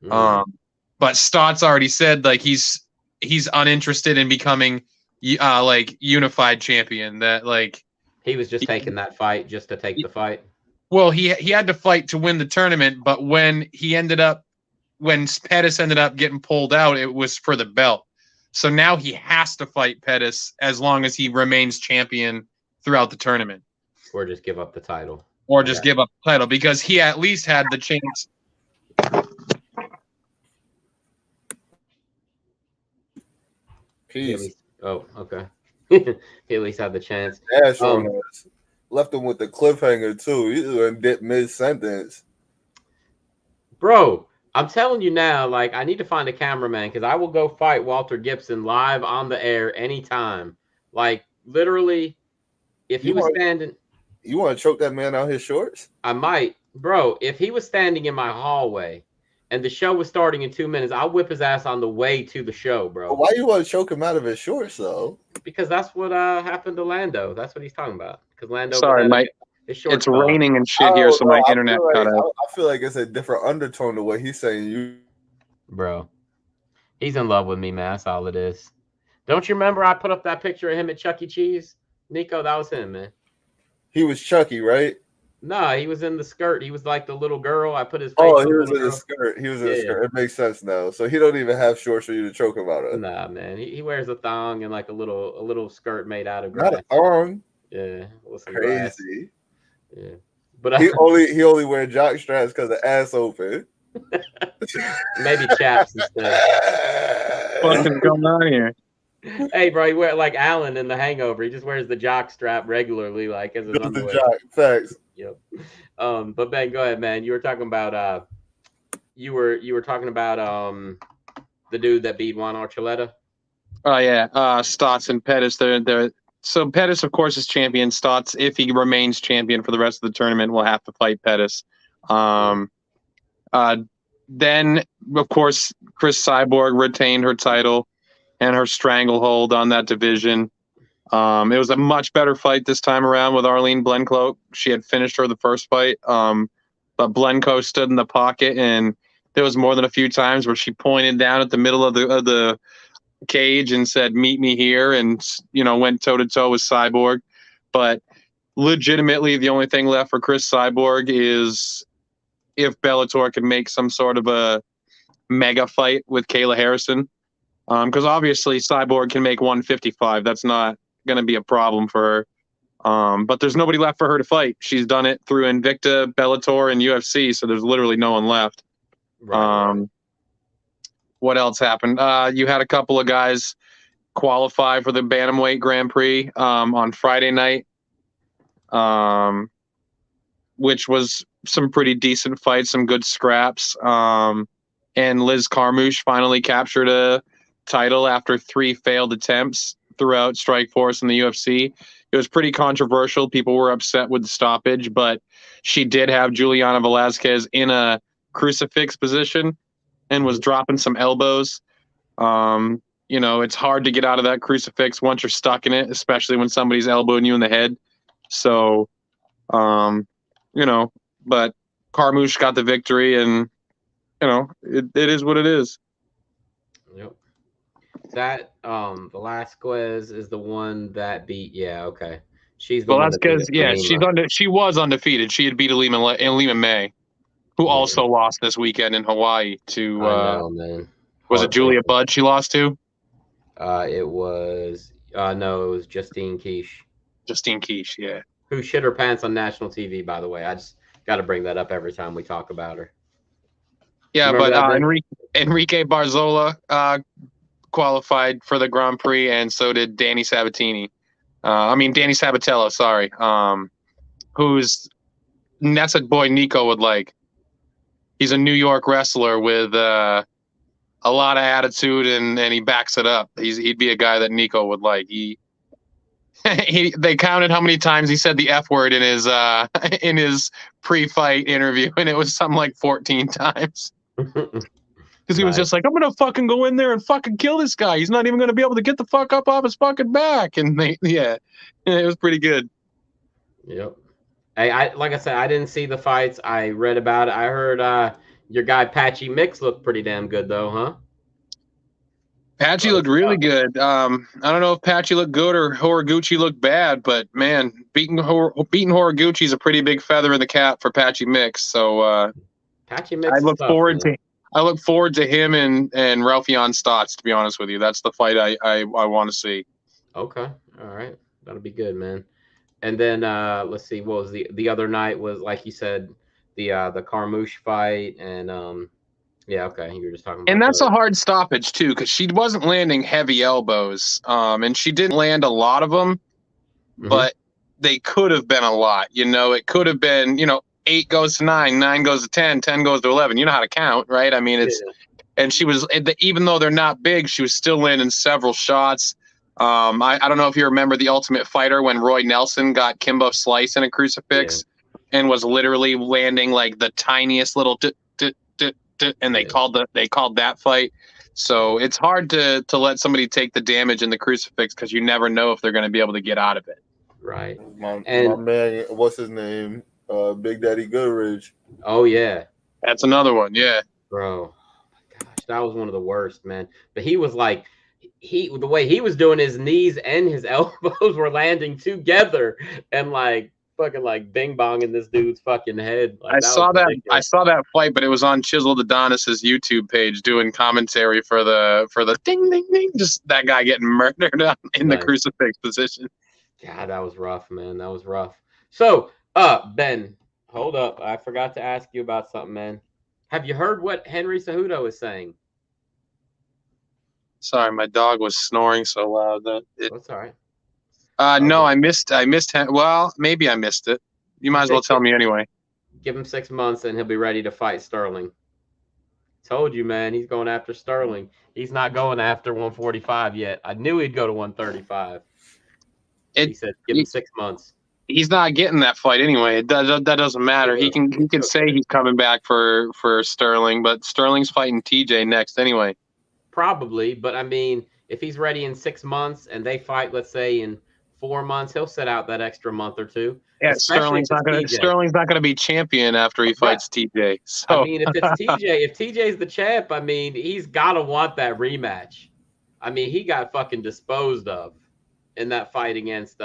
Mm-hmm. But Stotts already said like he's uninterested in becoming like unified champion. That like he was just taking that fight just to take the fight. Well, he had to fight to win the tournament, but when Pettis ended up getting pulled out, it was for the belt. So now he has to fight Pettis as long as he remains champion throughout the tournament. Or just give up the title. Give up the title because he at least had the chance. Peace. Oh, okay. he at least had the chance. Dash on us. Left him with the cliffhanger too. He went dip mid sentence. Bro, I'm telling you now, like I need to find a cameraman because I will go fight Walter Gibson live on the air anytime. Like literally, if he was standing, you want to choke that man out his shorts? I might, bro. If he was standing in my hallway and the show was starting in 2 minutes, I'll whip his ass on the way to the show, bro. But why you want to choke him out of his shorts though? Because that's what happened to Lando. That's what he's talking about. Because Lando. Sorry, Mike. It's raining and shit here, so my internet cut out. I feel like it's a different undertone to what he's saying. You, bro, he's in love with me, man. That's all it is. Don't you remember I put up that picture of him at Chuck E. Cheese? Nico, that was him, man. He was Chucky, right? No, he was in the skirt. He was like the little girl. I put his face. Oh, he was in the skirt. He was in the skirt. It makes sense now. So he don't even have shorts for you to choke him out of. Nah, man. He wears a thong and like a little skirt made out of grass. Not a thong. Yeah, crazy. Grass. Yeah, but he only wear jock straps because the ass open. Maybe chaps instead. What's going on here? Hey, bro, he wear like Alan in The Hangover. He just wears the jock strap regularly, like as his underwear. The jock, facts. Yep. But Ben, go ahead, man. You were talking about you were talking about the dude that beat Juan Archuleta. Oh yeah, Stotts and Pettis. They're so Pettis, of course, is champion. Stotts, if he remains champion for the rest of the tournament, will have to fight Pettis. Then, of course, Chris Cyborg retained her title and her stranglehold on that division. It was a much better fight this time around with Arlene Blencowe. She had finished her the first fight, but Blencowe stood in the pocket, and there was more than a few times where she pointed down at the middle of the cage and said, "Meet me here," and went toe to toe with Cyborg. But legitimately, the only thing left for Chris Cyborg is if Bellator can make some sort of a mega fight with Kayla Harrison. Because obviously Cyborg can make 155. That's not going to be a problem for her. But there's nobody left for her to fight. She's done it through Invicta, Bellator, and UFC, so there's literally no one left. Right. What else happened? You had a couple of guys qualify for the Bantamweight Grand Prix on Friday night, which was some pretty decent fights, some good scraps. And Liz Carmouche finally captured a title after 3 failed attempts throughout Strikeforce and the UFC. It was pretty controversial. People were upset with the stoppage, but she did have Juliana Velasquez in a crucifix position and was dropping some elbows. It's hard to get out of that crucifix once you're stuck in it, especially when somebody's elbowing you in the head. So, but Carmouche got the victory, and it is what it is. Yep. That Velasquez is the one that beat. Yeah, okay. She's the Velasquez. Yeah, she was undefeated. She had beat Alima May, who also lost this weekend in Hawaii to. I know, man. Was it Julia Budd she lost to? It was no, it was Justine Quiche. Justine Quiche, yeah. Who shit her pants on national TV, by the way. I just got to bring that up every time we talk about her. Yeah, but Enrique Barzola qualified for the Grand Prix, and so did Danny Sabatini. Danny Sabatello, sorry. That's a boy Nico would like. He's a New York wrestler with a lot of attitude, and he backs it up. He'd be a guy that Nico would like. They counted how many times he said the F word in his pre-fight interview, and it was something like 14 times. Because he was just like, I'm gonna fucking go in there and fucking kill this guy. He's not even gonna be able to get the fuck up off his fucking back. And it was pretty good. Yep. Hey, like I said, I didn't see the fights. I read about it. I heard your guy Patchy Mix looked pretty damn good though, huh? Patchy looked really good. I don't know if Patchy looked good or Horiguchi looked bad, but man, beating Horiguchi is a pretty big feather in the cap for Patchy Mix. So Patchy Mix. I look forward to him and Ralphion Stotts. To be honest with you, that's the fight I want to see. Okay, all right, that'll be good, man. And then let's see, what was the other night was, like you said, the Carmouche fight, and Yeah, okay. You were just talking about And that's those. a hard stoppage too, because she wasn't landing heavy elbows, and she didn't land a lot of them, but they could have been a lot. It could have been, 8 goes to 9, 9 goes to 10, 10 goes to 11. You know how to count, right? I mean, and she was, even though they're not big, she was still landing several shots. I don't know if you remember The Ultimate Fighter when Roy Nelson got Kimbo Slice in a crucifix and was literally landing like the tiniest little and they called that fight. So it's hard to let somebody take the damage in the crucifix because you never know if they're going to be able to get out of it. Right. My man, what's his name? Big Daddy Goodridge. Oh yeah, that's another one. Yeah, bro. Oh my gosh, that was one of the worst, man. But he was like, the way he was doing, his knees and his elbows were landing together and like fucking like bing bong in this dude's fucking head. Like, I saw that fight, but it was on Chiseled Adonis's YouTube page doing commentary for the ding ding ding, just that guy getting murdered in the crucifix position. God, that was rough, man. That was rough. So, Ben, hold up. I forgot to ask you about something, man. Have you heard what Henry Cejudo is saying? Sorry, my dog was snoring so loud that that's all right. No, I missed. Well, maybe I missed it. You might as well tell me anyway. Give him 6 months and he'll be ready to fight Sterling. Told you, man. He's going after Sterling. He's not going after 145 yet. I knew he'd go to 135. He said, "Give him 6 months." He's not getting that fight anyway. That doesn't matter. He can say he's coming back for Sterling, but Sterling's fighting TJ next anyway. Probably, but I mean, if he's ready in 6 months and they fight, let's say in 4 months, he'll sit out that extra month or two. Yeah, Sterling's not gonna be champion after he fights TJ. So I mean, if it's TJ, if TJ's the champ, I mean, he's gotta want that rematch. I mean, he got fucking disposed of in that fight against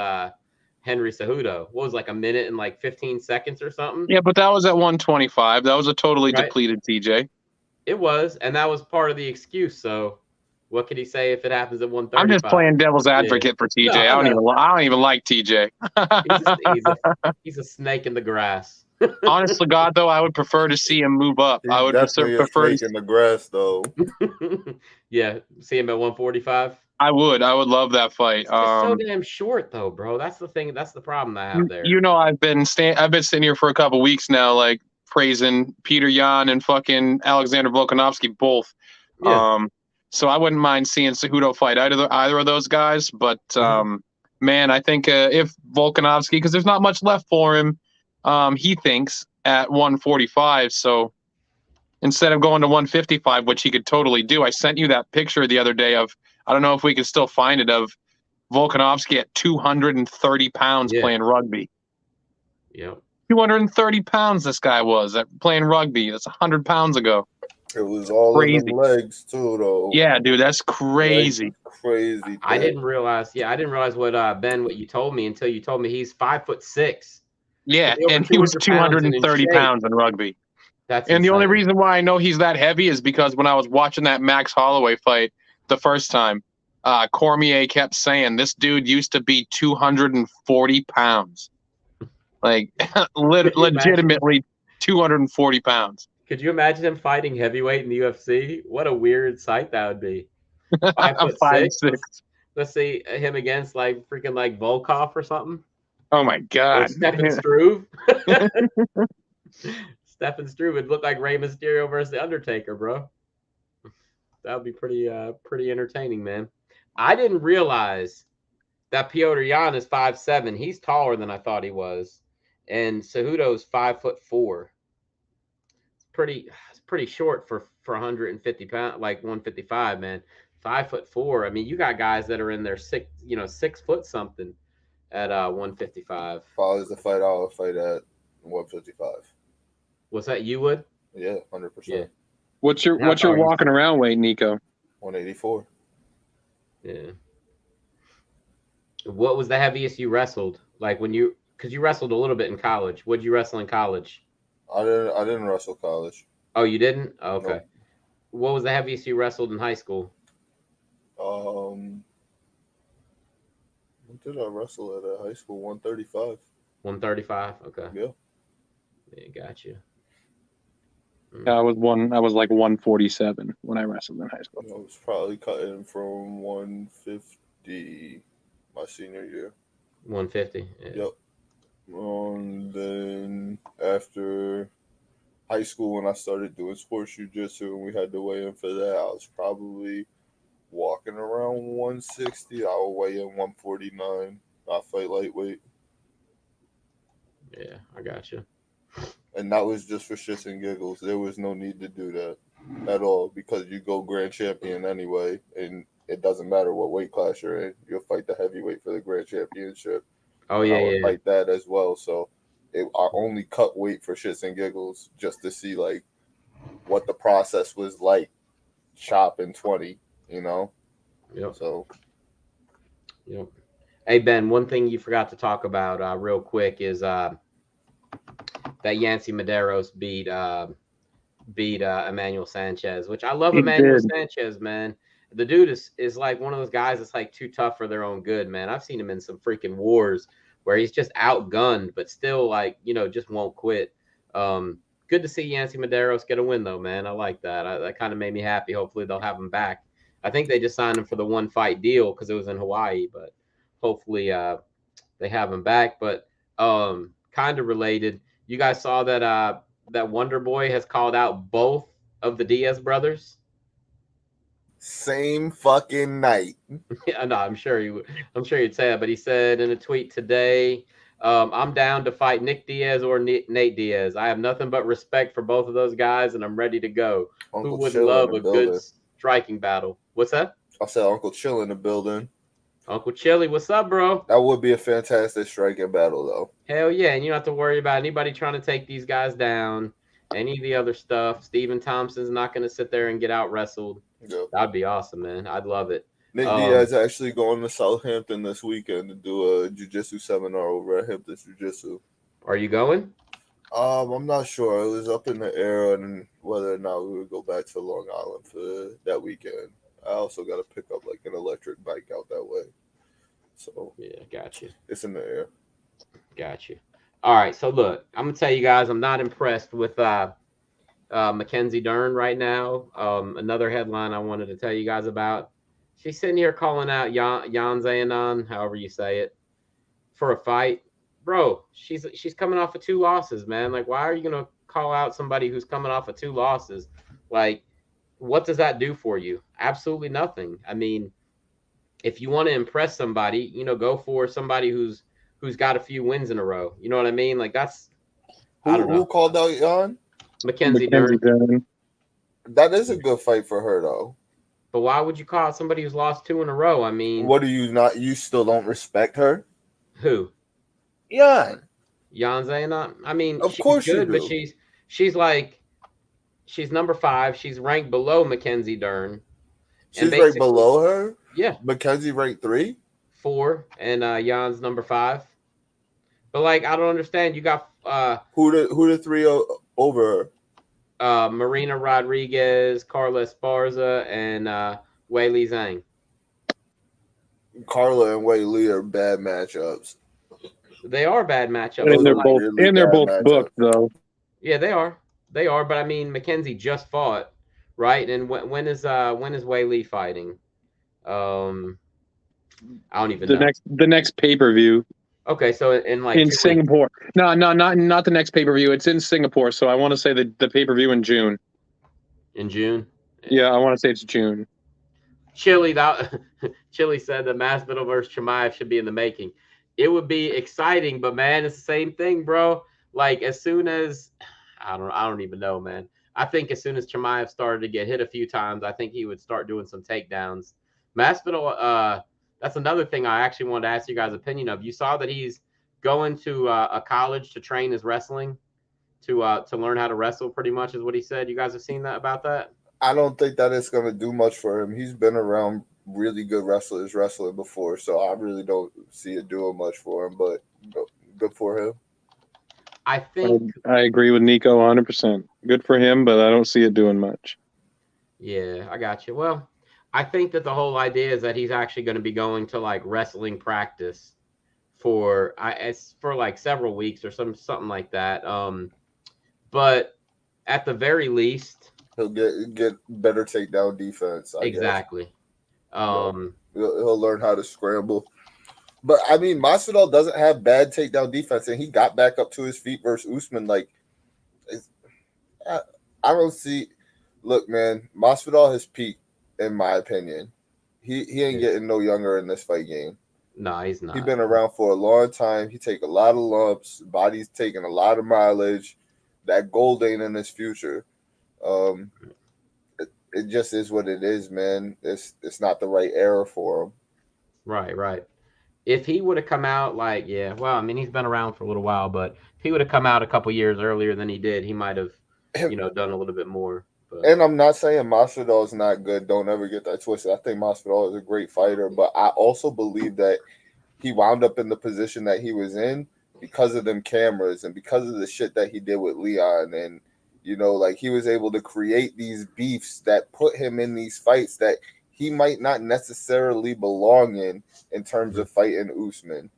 Henry Cejudo. What was like a minute and like 15 seconds or something? Yeah, but that was at 125. That was a totally depleted TJ. It was, and that was part of the excuse. So what could he say if it happens at 135? I'm just playing devil's advocate for TJ. I don't even like TJ. He's a snake in the grass. Honest to God, though, I would prefer to see him move up. He's I would prefer a snake in the grass, though. Yeah, see him at 145. I would love that fight. It's so damn short, though, bro. That's the thing. That's the problem I have there. I've been sitting here for a couple weeks now, like praising Peter Yan and fucking Alexander Volkanovski both. Yeah. So I wouldn't mind seeing Cejudo fight either of those guys. But man, I think if Volkanovski, because there's not much left for him, he thinks at 145. So instead of going to 155, which he could totally do, I sent you that picture the other day of, I don't know if we can still find it, of Volkanovski at 230 pounds playing rugby. Yep. 230 pounds this guy was at playing rugby. That's 100 pounds ago. It was all in the legs too, though. Yeah, dude, that's crazy. Crazy. I didn't realize. Yeah, I didn't realize what what you told me until you told me he's 5'6". Yeah, and he was 230 pounds in rugby. That's and insane. The only reason why I know he's that heavy is because when I was watching that Max Holloway fight the first time, Cormier kept saying this dude used to be 240 pounds. Like, legitimately 240 pounds. Could you imagine him fighting heavyweight in the UFC? What a weird sight that would be. 5'6". Let's see him against like freaking like Volkov or something. Oh my God. Or Stephen Struve. Stephen Struve would look like Rey Mysterio versus The Undertaker, bro. That would be pretty entertaining, man. I didn't realize that Piotr Yan is 5'7". He's taller than I thought he was. And Cejudo's 5'4". It's pretty short for 150 pounds, like 155, man. 5'4". I mean, you got guys that are in their 6 foot something at 155. If I was to fight, I would fight at 155. What's that? You would? Yeah, 100%. Yeah. What's your walking around weight, Nico? 184. Yeah. What was the heaviest you wrestled? Like because you wrestled a little bit in college. What'd you wrestle in college? I didn't wrestle college. Oh, you didn't? Oh, okay. Nope. What was the heaviest you wrestled in high school? What did I wrestle at high school? 135. 135. Okay. Yeah. Yeah, got you. I was like 147 when I wrestled in high school. I was probably cutting from 150 my senior year. 150. Yeah. Yep. Then after high school, when I started doing sports jiu-jitsu and we had to weigh in for that, I was probably walking around 160. I would weigh in 149. I fight lightweight. Yeah, I got you. And that was just for shits and giggles. There was no need to do that at all because you go grand champion anyway, and it doesn't matter what weight class you're in. You'll fight the heavyweight for the grand championship. Oh, and yeah, I would yeah. fight that as well. So I only cut weight for shits and giggles just to see like what the process was like chopping 20, you know? Yep. So Yep. Hey, Ben, one thing you forgot to talk about real quick is that Yancy Medeiros beat Emmanuel Sanchez, which I love. He Emmanuel did. Sanchez, man. The dude is like one of those guys that's like too tough for their own good, man. I've seen him in some freaking wars where he's just outgunned, but still like, just won't quit. Good to see Yancy Medeiros get a win though, man. I like that. That kind of made me happy. Hopefully they'll have him back. I think they just signed him for the one fight deal because it was in Hawaii, but hopefully they have him back. But kind of related, you guys saw that Wonder Boy has called out both of the Diaz brothers. same fucking night. Yeah, no, I'm sure you'd say that, but he said in a tweet today, I'm down to fight Nick Diaz or Nate Diaz. I have nothing but respect for both of those guys, and I'm ready to go. Uncle Who wouldn't Chill love in a the good building. striking battle? What's that? I said Uncle Chill in the building. Uncle Chili, what's up, bro? That would be a fantastic striking battle, though. Hell yeah, and you don't have to worry about anybody trying to take these guys down, any of the other stuff. Stephen Thompson's not going to sit there and get out wrestled. Yep. That'd be awesome, man. I'd love it. Nick Diaz actually going to Southampton this weekend to do a jiu-jitsu seminar over at Hampton Jiu-Jitsu. Are you going? I'm not sure. It was up in the air and whether or not we would go back to Long Island for that weekend. I also got to pick up like an electric bike out that way. So Yeah, got you. it's in the air. Got you. All right, so look, I'm gonna tell you guys, I'm not impressed with Mackenzie Dern right now. Another headline I wanted to tell you guys about. She's sitting here calling out Jan Zayanon, however you say it, for a fight. Bro, she's coming off of 2 losses, man. Like, why are you gonna call out somebody who's coming off of 2 losses? Like, what does that do for you? Absolutely nothing. I mean, if you want to impress somebody, go for somebody who's got a few wins in a row. You know what I mean? Like that's I don't know. Who called out Jan? Mackenzie Dern. That is a good fight for her though. But why would you call out somebody who's lost 2 in a row? I mean, What do you not? You still don't respect her? who? Jan. Jan Zayanon? I mean, Of she's course you good, but do. she's number 5. She's ranked below Mackenzie Dern. She's right below her. Yeah, Mackenzie ranked 3. 4, and Jan's number 5. But like, I don't understand. You got Who the 3 over her? Marina Rodriguez, Carla Esparza, and Weili Zhang. Carla and Wei Li are bad matchups. They are bad matchups. And they're Like, both really and they're bad both matchup. booked though. yeah, they are. They are. But I mean, Mackenzie just fought, right? And when is Weili fighting? I don't even know. The next pay-per-view Okay, so in like in 2 weeks. Singapore. No, not the next pay-per-view. It's in Singapore, so I want to say the pay-per-view in June. In June. Yeah, I want to say it's June. Chili said that Masvidal versus Chimaev should be in the making. It would be exciting, but man, it's the same thing, bro. Like as soon as I don't even know, man. I think as soon as Chimaev started to get hit a few times, I think he would start doing some takedowns. Masvidal, that's another thing I actually wanted to ask you guys' opinion of. You saw that he's going to a college to train his wrestling, to learn how to wrestle. Pretty much is what he said. You guys have seen that about that? I don't think that it's going to do much for him. He's been around really good wrestlers wrestling before, so I really don't see it doing much for him, but good for him. I think I agree with Nico 100%. Good for him, but I don't see it doing much. Yeah, I got you. Well, I think that the whole idea is that he's actually going to be going to like wrestling practice for like several weeks or something like that. But at the very least, he'll get better takedown defense. I guess. He'll learn how to scramble. But I mean, Masvidal doesn't have bad takedown defense, and he got back up to his feet versus Usman. Like, I don't see. Look, man, Masvidal has peaked, in my opinion. He ain't getting no younger in this fight game. No, he's not. He's been around for a long time. He take a lot of lumps. Body's taking a lot of mileage. That gold ain't in his future. It just is what it is, man. It's not the right era for him. Right. If he would have come out like, I mean, he's been around for a little while, but if he would have come out a couple years earlier than he did, he might have, done a little bit more. But. And I'm not saying Masvidal is not good. Don't ever get that twisted. I think Masvidal is a great fighter, but I also believe that he wound up in the position that he was in because of them cameras and because of the shit that he did with Leon. And, like he was able to create these beefs that put him in these fights that he might not necessarily belong in terms of fighting Usman.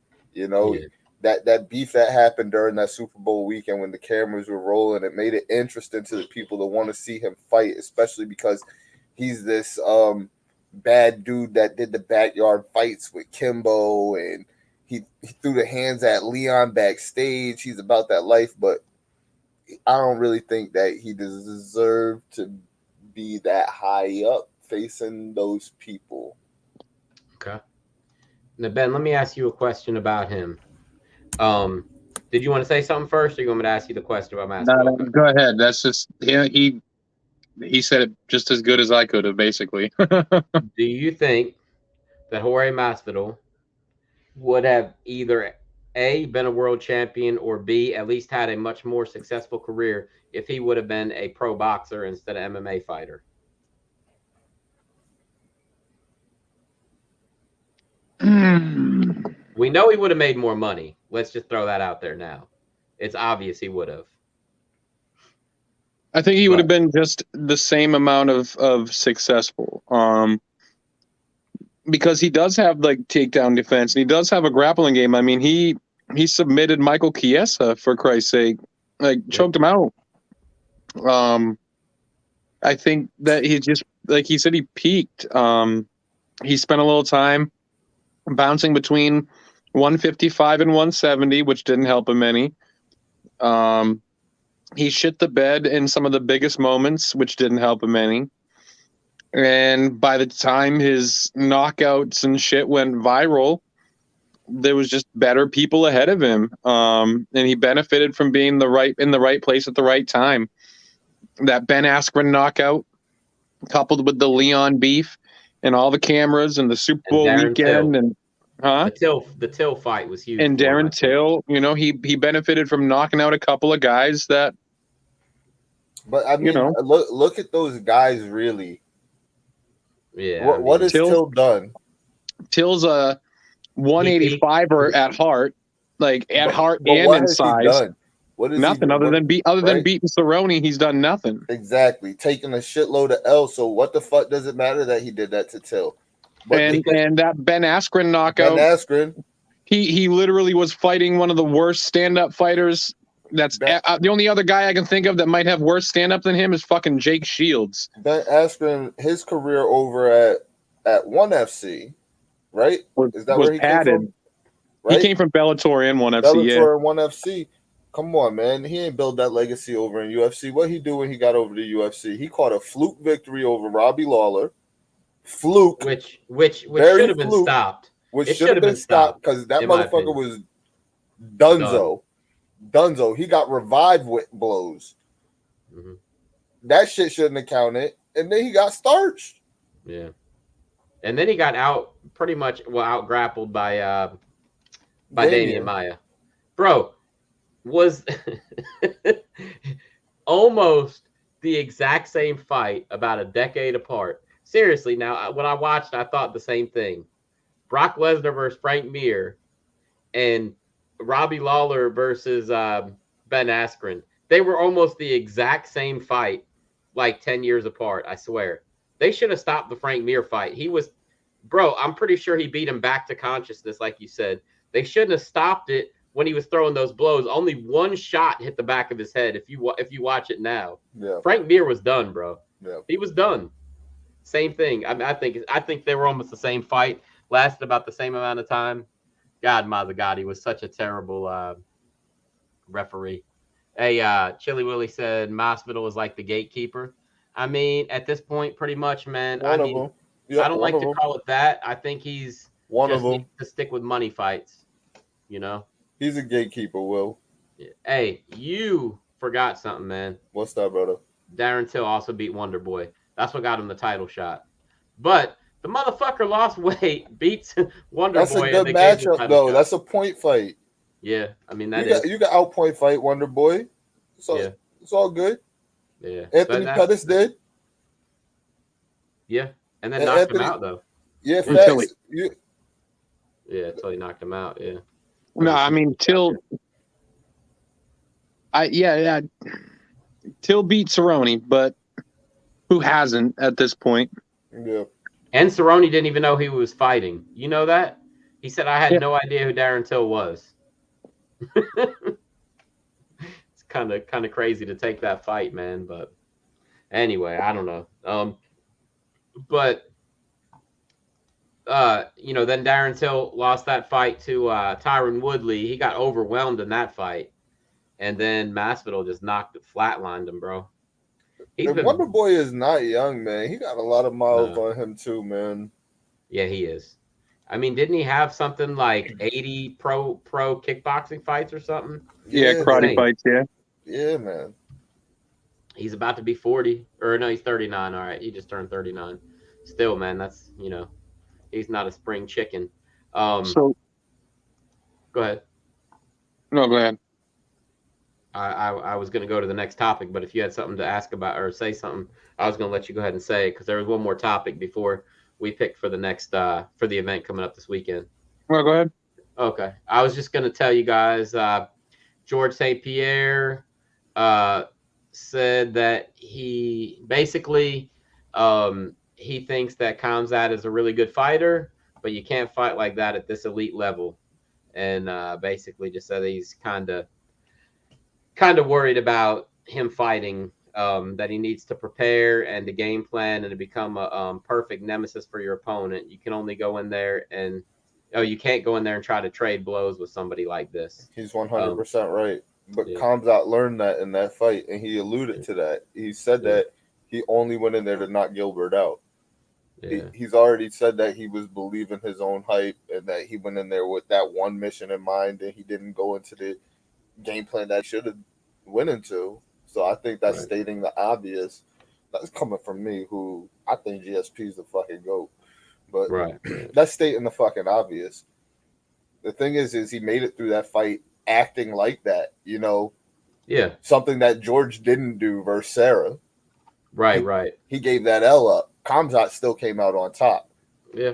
That beef that happened during that Super Bowl weekend when the cameras were rolling, it made it interesting to the people to want to see him fight, especially because he's this bad dude that did the backyard fights with Kimbo, and he threw the hands at Leon backstage. He's about that life, but I don't really think that he deserved to be that high up facing those people. Okay. Now, Ben, let me ask you a question about him. Did you want to say something first, or you want me to ask you the question about Masvidal? No, go ahead. That's just he said it just as good as I could have, basically. Do you think that Jorge Masvidal would have either A, been a world champion, or B, at least had a much more successful career if he would have been a pro boxer instead of MMA fighter? We know he would have made more money. Let's just throw that out there now. It's obvious he would have. I think he would have been just the same amount of successful. Because he does have like takedown defense and he does have a grappling game. I mean, he submitted Michael Chiesa, for Christ's sake, choked him out. I think that he just, like he said, he peaked. He spent a little time bouncing between 155 and 170, which didn't help him any. He shit the bed in some of the biggest moments, which didn't help him any. And by the time his knockouts and shit went viral, there was just better people ahead of him. And he benefited from being in the right place at the right time. That Ben Askren knockout, coupled with the Leon beef and all the cameras and the Super Bowl weekend Till. The Till fight was huge. And Darren Till, he benefited from knocking out a couple of guys that. But I mean, look at those guys really. Yeah. What has Till done? Till's a 185er at heart, heart and in size. What is nothing other than beating Cerrone? He's done nothing. Exactly, taking a shitload of L. So what the fuck does it matter that he did that to Till? And that Ben Askren knockout. Ben Askren. He literally was fighting one of the worst stand-up fighters. That's the only other guy I can think of that might have worse stand-up than him is fucking Jake Shields. Ben Askren, his career over at ONE FC, right? Is that where he came from? Right? He came from Bellator and ONE FC. Bellator and ONE FC. Come on, man. He ain't built that legacy over in UFC. What he do when he got over to UFC? He caught a fluke victory over Robbie Lawler. Fluke. Which should have been stopped. Which should have been stopped because that motherfucker was Dunzo. Dunzo. He got revived with blows. Mm-hmm. That shit shouldn't have counted. And then he got starched. Yeah. And then he got out grappled by Damian Maia. Bro, was almost the exact same fight about a decade apart. Seriously, now when I watched, I thought the same thing. Brock Lesnar versus Frank Mir and Robbie Lawler versus Ben Askren. They were almost the exact same fight, 10 years apart, I swear. They should have stopped the Frank Mir fight. I'm pretty sure he beat him back to consciousness, like you said. They shouldn't have stopped it when he was throwing those blows, only one shot hit the back of his head. If you watch it now, Yeah. Frank Mir was done, bro. Yeah. He was done. Same thing. I mean, I think they were almost the same fight. Lasted about the same amount of time. God, Mazzagatti was such a terrible referee. Hey, Chili Willie said Masvidal is like the gatekeeper. I mean, at this point, pretty much, man. One of them. Yep, I don't like to call it that. I think he's one just of them needs to stick with money fights. You know. He's a gatekeeper, Will. Hey, you forgot something, man. What's that, brother? Darren Till also beat Wonder Boy. That's what got him the title shot. But the motherfucker lost weight, beats Wonder Boy. That's a good matchup, though. That's a point fight. Yeah, I mean you got outpoint fight Wonder Boy. So yeah. It's all good. Yeah, Anthony Pettis did. Yeah, and then knocked him out though. Yeah, facts. Yeah, until he knocked him out. Yeah. No, I mean Till. Till beat Cerrone, but who hasn't at this point? Yeah. And Cerrone didn't even know he was fighting. You know that? He said, "I had no idea who Darren Till was." It's kind of crazy to take that fight, man. But anyway, I don't know. Then Darren Till lost that fight to Tyron Woodley. He got overwhelmed in that fight. And then Masvidal just flatlined him, bro. Wonder Boy is not young, man. He got a lot of miles on him too, man. Yeah, he is. I mean, didn't he have something like 80 pro kickboxing fights or something? Yeah, karate fights, yeah. Yeah, man. He's about to be 40. Or no, he's 39. All right, he just turned 39. Still, man, that's, he's not a spring chicken. So go ahead. No, go ahead. I was going to go to the next topic, but if you had something to ask about or say something, I was going to let you go ahead and say it because there was one more topic before we picked for the next for the event coming up this weekend. Well, go ahead. Okay, I was just going to tell you guys. George St. Pierre said that he basically he thinks that Khamzat is a really good fighter, but you can't fight like that at this elite level, and basically just said he's kind of worried about him fighting, that he needs to prepare and to game plan and to become a perfect nemesis for your opponent. You can only go in there and you can't go in there and try to trade blows with somebody like this. He's 100% right. But Khamzat learned that in that fight, and he alluded to that. He said that he only went in there to knock Gilbert out. Yeah. He's already said that he was believing his own hype and that he went in there with that one mission in mind, and he didn't go into the game plan that should have went into. So I think that's stating the obvious. That's coming from me, who I think GSP is the fucking GOAT. But that's stating the fucking obvious. The thing is he made it through that fight acting like that, Yeah. Something that George didn't do versus Sarah. Right. He gave that L up. Khamzat still came out on top. Yeah.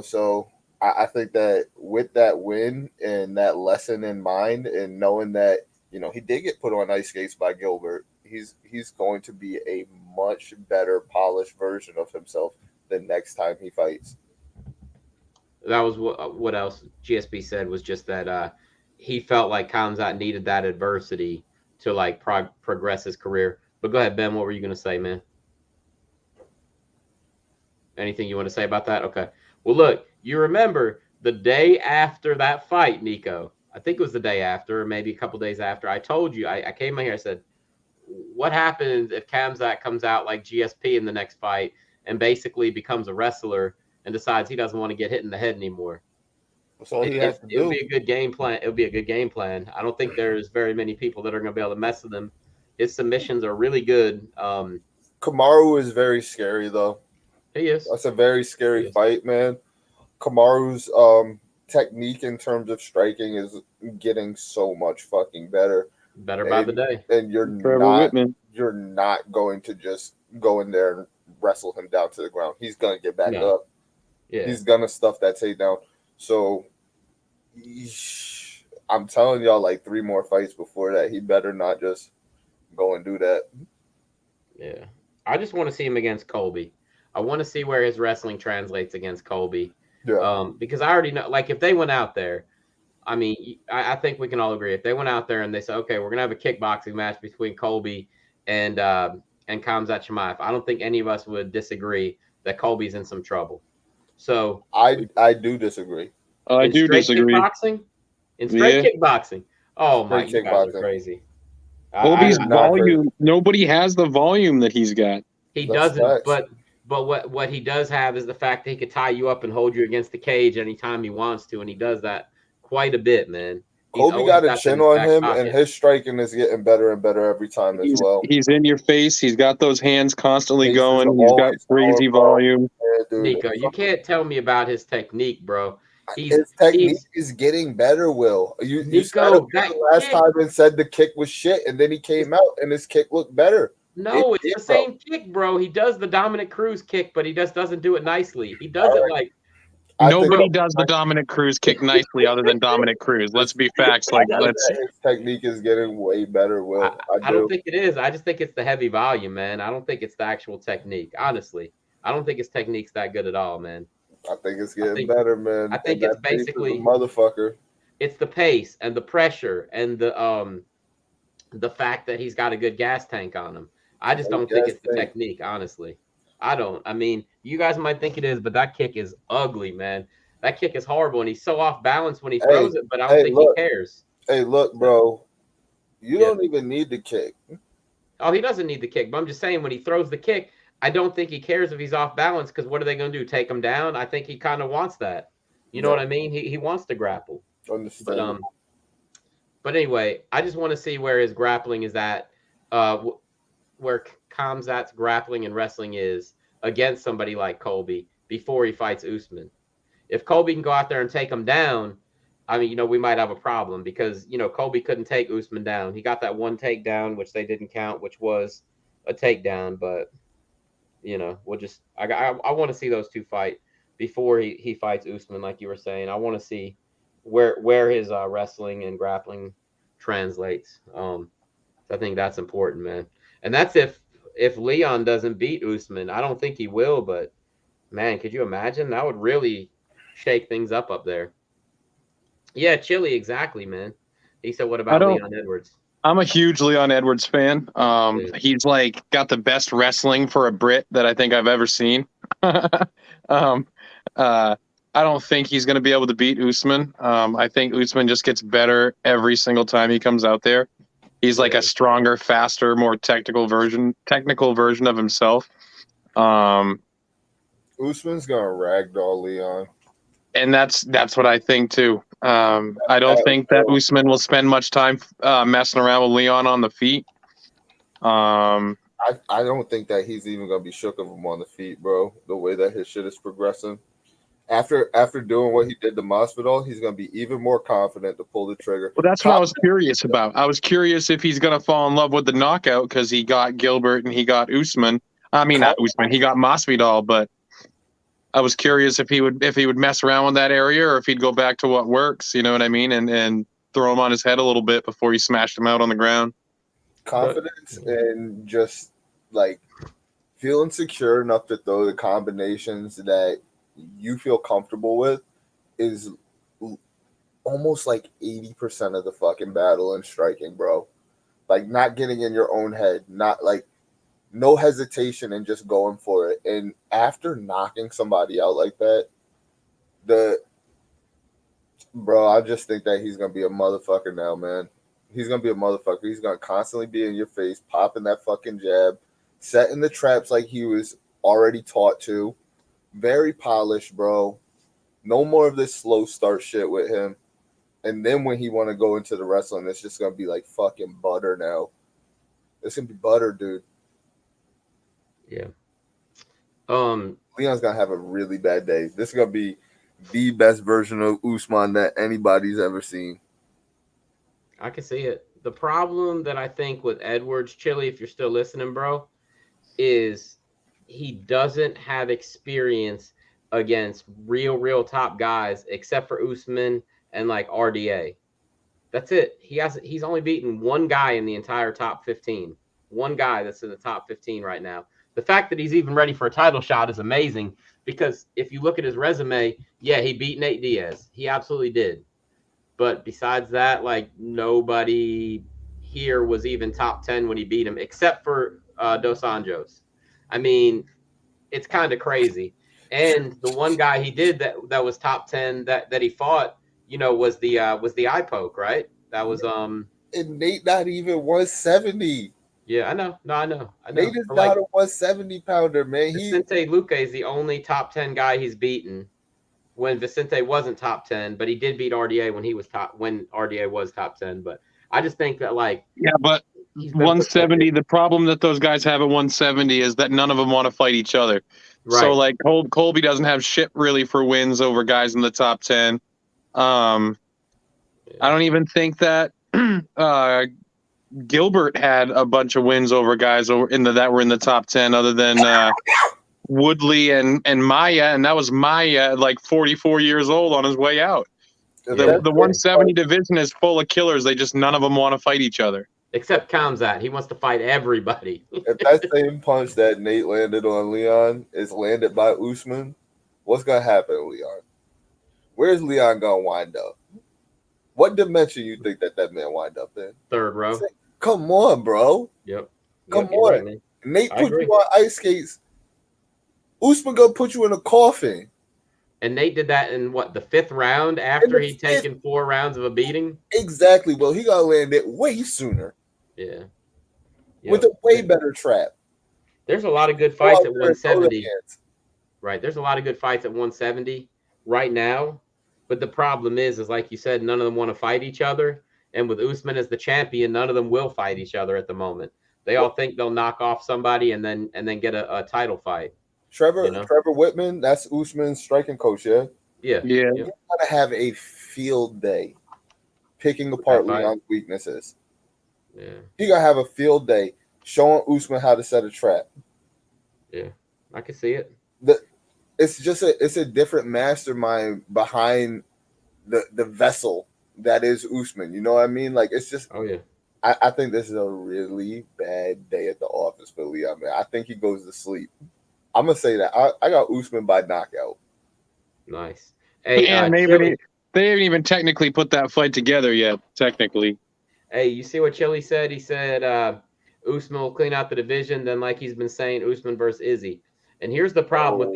So I think that with that win and that lesson in mind and knowing that, he did get put on ice skates by Gilbert, he's going to be a much better polished version of himself the next time he fights. That was what else GSP said, was just that he felt like Khamzat needed that adversity to progress his career. But go ahead, Ben, what were you going to say, man? Anything you want to say about that? Okay. Well, look, you remember the day after that fight, Nico, I think it was the day after, or maybe a couple days after, I told you, I came in here, I said, what happens if Khamzat comes out like GSP in the next fight and basically becomes a wrestler and decides he doesn't want to get hit in the head anymore? That's all he has to do. It would be a good game plan. It would be a good game plan. I don't think there's very many people that are going to be able to mess with him. His submissions are really good. Kamaru is very scary, though. He is. That's a very scary fight, man. Kamaru's technique in terms of striking is getting so much fucking better. Better by the day. And you're not going to just go in there and wrestle him down to the ground. He's going to get back up. Yeah. He's going to stuff that takedown. So I'm telling y'all, 3 more fights before that, he better not just go and do that. Yeah. I just want to see him against Colby. I want to see where his wrestling translates against Colby. Yeah. Because I already know, if they went out there, I mean, I think we can all agree if they went out there and they said, okay, we're gonna have a kickboxing match between Colby and Khamzat Chimaev, I don't think any of us would disagree that Colby's in some trouble. So I do disagree. I do disagree. Kickboxing, in straight kickboxing. Oh my, you guys are kickboxing. crazy. Colby's not volume. Nobody has the volume that he's got. He That's doesn't, facts. but what he does have is the fact that he could tie you up and hold you against the cage anytime he wants to, and he does that quite a bit, man. He's Colby always got a that chin in his on back him, pocket. and his striking is getting better and better every time as well. He's in your face. He's got those hands constantly Faces going. are He's got always crazy powerful. volume. Yeah, dude. Nico, you can't tell me about his technique, bro. His technique is getting better, Will. You Nico, said it that last kick- time and said the kick was shit, and then he came out and his kick looked better. No, It it's the did, bro. same kick, bro. He does the Dominic Cruz kick, but he just doesn't do it nicely. He does it like I think Nobody does the Dominic Cruz kick nicely other than Dominic Cruz. Let's be facts. Like, let's. his technique is getting way better, Will. I don't think it is. I just think it's the heavy volume, man. I don't think it's the actual technique. Honestly, I don't think his technique's that good at all, man. I think it's getting better, man. I think And it's that pace is a basically- motherfucker. It's the pace and the pressure and the fact that he's got a good gas tank on him. I just don't think it's the technique, honestly. I don't. I mean, you guys might think it is, but that kick is ugly, man. That kick is horrible, and he's so off balance when he throws it, but I don't think he cares. Hey, look, bro. You don't even need the kick. Oh, he doesn't need the kick, but I'm just saying when he throws the kick, I don't think he cares if he's off balance because what are they going to do? Take him down? I think he kind of wants that. You know what I mean? He wants to grapple. Understand. But anyway, I just want to see where his grappling is at, where Khamzat's grappling and wrestling is against somebody like Colby before he fights Usman. If Colby can go out there and take him down, I mean, we might have a problem because, Colby couldn't take Usman down. He got that one takedown, which they didn't count, which was a takedown. But, we'll just – I want to see those two fight before he fights Usman, like you were saying. I want to see where his wrestling and grappling translates. I think that's important, man. And that's if Leon doesn't beat Usman. I don't think he will, but, man, could you imagine? That would really – shake things up there. Yeah, Chili, exactly, man. He said, what about Leon Edwards? I'm a huge Leon Edwards fan. He's like got the best wrestling for a Brit that I think I've ever seen. I don't think he's going to be able to beat Usman. I think Usman just gets better every single time he comes out there. He's like a stronger, faster, more technical version of himself. Usman's gonna ragdoll Leon. And that's what I think too. I don't think that Usman will spend much time messing around with Leon on the feet. I don't think that he's even gonna be shook of him on the feet, bro. The way that his shit is progressing. After doing what he did to Masvidal, he's gonna be even more confident to pull the trigger. Well, that's what I was curious about. I was curious if he's gonna fall in love with the knockout because he got Gilbert and he got Usman. I mean, not Usman. He got Masvidal, but I was curious if he would mess around with that area or if he'd go back to what works. You know what I mean? And throw him on his head a little bit before he smashed him out on the ground. Confidence and just like feeling secure enough to throw the combinations that you feel comfortable with is almost like 80% of the fucking battle in striking, bro. Like not getting in your own head, not like no hesitation and just going for it. And after knocking somebody out like that, I just think that he's gonna be a motherfucker now, man. He's gonna be a motherfucker. He's gonna constantly be in your face, popping that fucking jab, setting the traps like he was already taught to. Very polished, bro. No more of this slow start shit with him. And then when he want to go into the wrestling, it's just gonna be like fucking butter now. It's gonna be butter, dude. Yeah. Leon's gonna have a really bad day. This is gonna be the best version of Usman that anybody's ever seen. I can see it. The problem that I think with Edwards, Chili, if you're still listening, bro, is he doesn't have experience against real top guys except for Usman and like RDA. That's it. He's only beaten one guy in the entire top 15. One guy that's in the top 15 right now. The fact that he's even ready for a title shot is amazing because if you look at his resume, yeah, he beat Nate Diaz. He absolutely did. But besides that, like nobody here was even top 10 when he beat him, except for Dos Anjos. I mean, it's kind of crazy. And the one guy he did that was top 10 that he fought, was the eye poke, right? That was And Nate not even 170. yeah, I know. No, I know. Nate is But not a 170 pounder, man. Vicente Luque is the only top 10 guy he's beaten when Vicente wasn't top 10, but he did beat RDA when RDA was top 10. But I just think that yeah, but 170. The problem that those guys have at 170 is that none of them want to fight each other. Right. So like Colby doesn't have shit really for wins over guys in the top 10. I don't even think that Gilbert had a bunch of wins over guys that were in the top 10, other than Woodley and Maya, and that was Maya, like 44 years old on his way out. The 170 division is full of killers. None of them want to fight each other. Except Kamzat. He wants to fight everybody. If that same punch that Nate landed on Leon is landed by Usman, what's going to happen, Leon? Where's Leon going to wind up? What dimension you think that man wind up in? Third row. Come on, bro. Yep. Come on. Right, Nate put you on ice skates. Usman going to put you in a coffin. And Nate did that in the 5th round after he'd taken 4 rounds of a beating? Exactly. Well, he got to land it way sooner. Yeah. Yep. With a way better trap. There's a lot of good fights at 170. Right. There's a lot of good fights at 170 right now. But the problem is like you said, none of them want to fight each other. And with Usman as the champion, none of them will fight each other at the moment. They all think they'll knock off somebody and then get a title fight. Trevor Whitman, that's Usman's striking coach, yeah? Yeah. He's going to have a field day picking apart Leon's weaknesses. Yeah. He got to have a field day showing Usman how to set a trap. Yeah, I can see it. It's a different mastermind behind the vessel that is Usman. You know what I mean? Like, it's just. Oh yeah. I think this is a really bad day at the office for Leon, man. I think he goes to sleep. I'm gonna say that I got Usman by knockout. Nice. Hey, they haven't even technically put that fight together yet. Technically. Hey, you see what Chili said? He said Usman will clean out the division. Then, like he's been saying, Usman versus Izzy. And here's the problem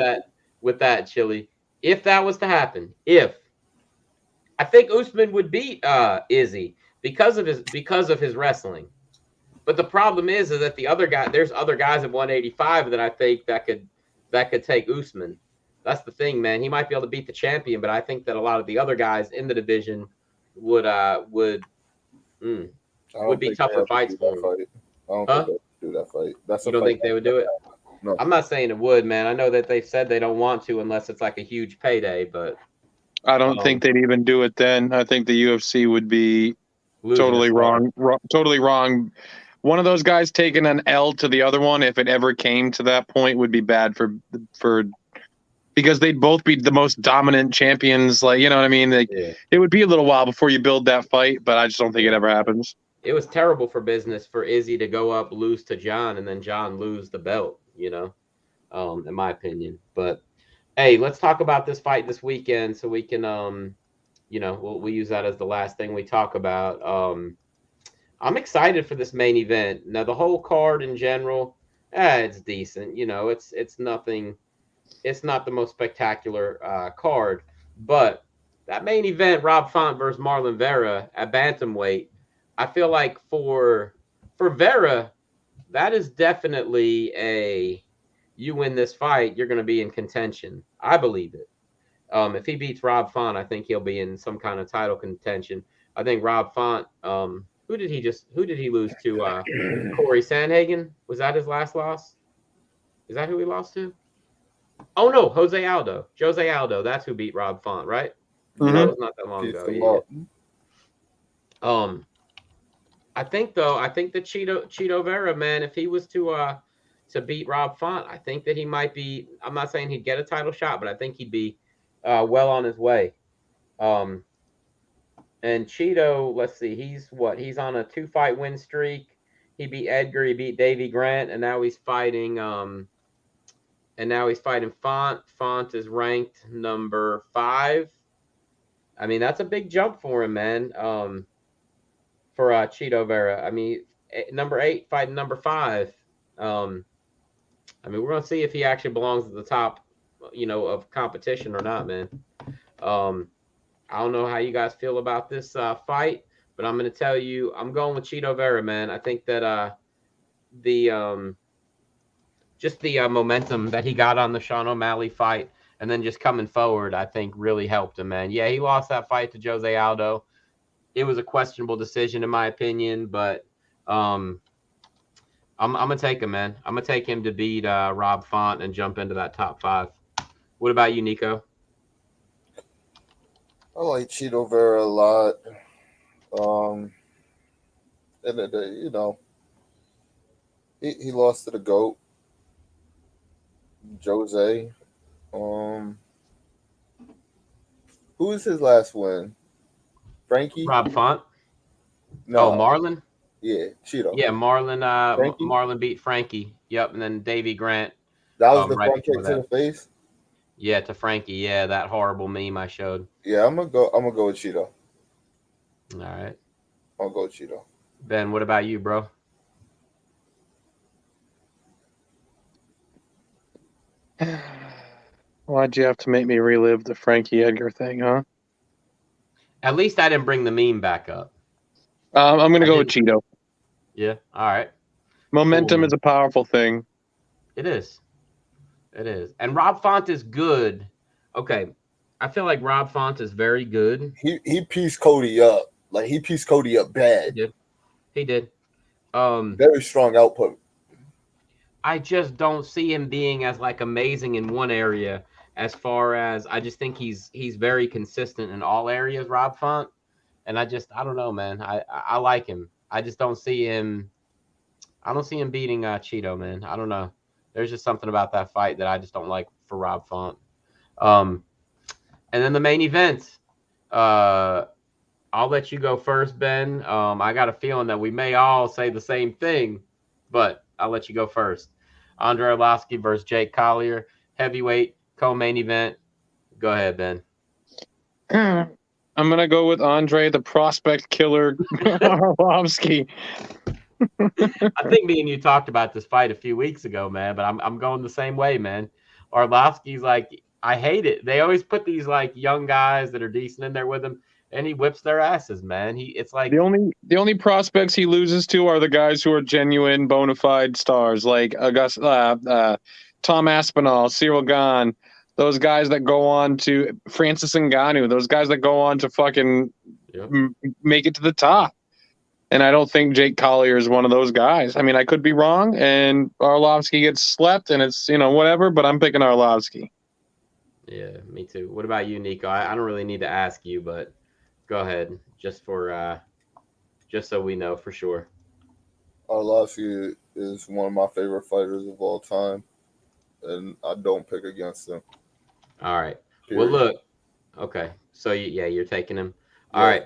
with that, Chili. If that was to happen, I think Usman would beat Izzy because of his wrestling. But the problem is that there's other guys at 185 that I think that could take Usman. That's the thing, man. He might be able to beat the champion, but I think that a lot of the other guys in the division would be tougher fights for him. I don't think they would do that fight. You don't think they would do it? No. I'm not saying it would, man. I know that they've said they don't want to unless it's like a huge payday, but I don't think they'd even do it then. I think the UFC would be totally wrong. Totally wrong. One of those guys taking an L to the other one, if it ever came to that point, would be bad for because they'd both be the most dominant champions. Like, you know what I mean? It would be a little while before you build that fight, but I just don't think it ever happens. It was terrible for business for Izzy to go up, lose to John, and then John lose the belt, in my opinion. But hey, let's talk about this fight this weekend so we can, we'll use that as the last thing we talk about. I'm excited for this main event. Now, the whole card in general, it's decent. It's nothing. It's not the most spectacular card, but that main event, Rob Font versus Marlon Vera at bantamweight, I feel like for Vera, that is definitely you win this fight, you're going to be in contention. I believe it. If he beats Rob Font, I think he'll be in some kind of title contention. I think Rob Font, who did he lose to? Corey Sandhagen? Was that his last loss? Is that who he lost to? Oh no, Jose Aldo. That's who beat Rob Font, right? Mm-hmm. That was not that long ago. Yeah. I think that Chito Vera, man, if he was to beat Rob Font, I think that he might be. I'm not saying he'd get a title shot, but I think he'd be well on his way. And Chito, let's see, he's on a 2-fight win streak. He beat Edgar, he beat Davey Grant, and now he's fighting Font. Font is ranked number 5 I mean, that's a big jump for him, man. For Cheeto Vera. I mean, number 8 fighting number 5. I mean, we're gonna see if he actually belongs at the top, of competition or not, man. I don't know how you guys feel about this fight, but I'm gonna tell you, I'm going with Cheeto Vera, man. I think that the just the momentum that he got on the Sean O'Malley fight, and then just coming forward, I think really helped him, man. Yeah, he lost that fight to Jose Aldo. It was a questionable decision, in my opinion, but I'm gonna take him, man. I'm gonna take him to beat Rob Font and jump into that top 5. What about you, Nico? I like Cheeto Vera a lot. He lost to the GOAT, Jose. Who was his last win? Frankie? Rob Font? No. Oh, Marlon? Yeah, Cheeto. Yeah, Marlon. Frankie? Marlon beat Frankie. Yep, and then Davey Grant. That was the right front kick before to the face. Yeah, to Frankie. Yeah, that horrible meme I showed. Yeah, I'm gonna go with Cheeto. All right. I'll go with Cheeto. Ben, what about you, bro? Why'd you have to make me relive the Frankie Edgar thing, huh? At least I didn't bring the meme back up. I'm going to go with Cheeto. Yeah. All right. Momentum is a powerful thing. It is. It is. And Rob Font is good. Okay. I feel like Rob Font is very good. He pieced Cody up. Like, he pieced Cody up bad. He did. Very strong output. I just don't see him being as like amazing in one area, as far as I just think he's very consistent in all areas, Rob Font. And I don't know, man. I like him. I just don't see him. I don't see him beating Cheeto, man. I don't know. There's just something about that fight that I just don't like for Rob Font. And then the main event. I'll let you go first, Ben. I got a feeling that we may all say the same thing, but I'll let you go first. Andre Arlovski versus Jake Collier, heavyweight co-main event. Go ahead, Ben. I'm gonna go with Andre, the prospect killer, Arlovski. I think me and you talked about this fight a few weeks ago, man. But I'm going the same way, man. Arlovski's like, I hate it. They always put these like young guys that are decent in there with him, and he whips their asses, man. It's like the only prospects he loses to are the guys who are genuine, bona fide stars, like Tom Aspinall, Cyril Gahn, those guys that go on to Francis Ngannou, those guys that go on to fucking make it to the top. And I don't think Jake Collier is one of those guys. I mean, I could be wrong, and Arlovski gets slept, and it's whatever. But I'm picking Arlovski. Yeah, me too. What about you, Nico? I don't really need to ask you, but go ahead, just so we know for sure. Arlovski is one of my favorite fighters of all time, and I don't pick against him. All right. Period. Well, look. Okay. So you're taking him. All right.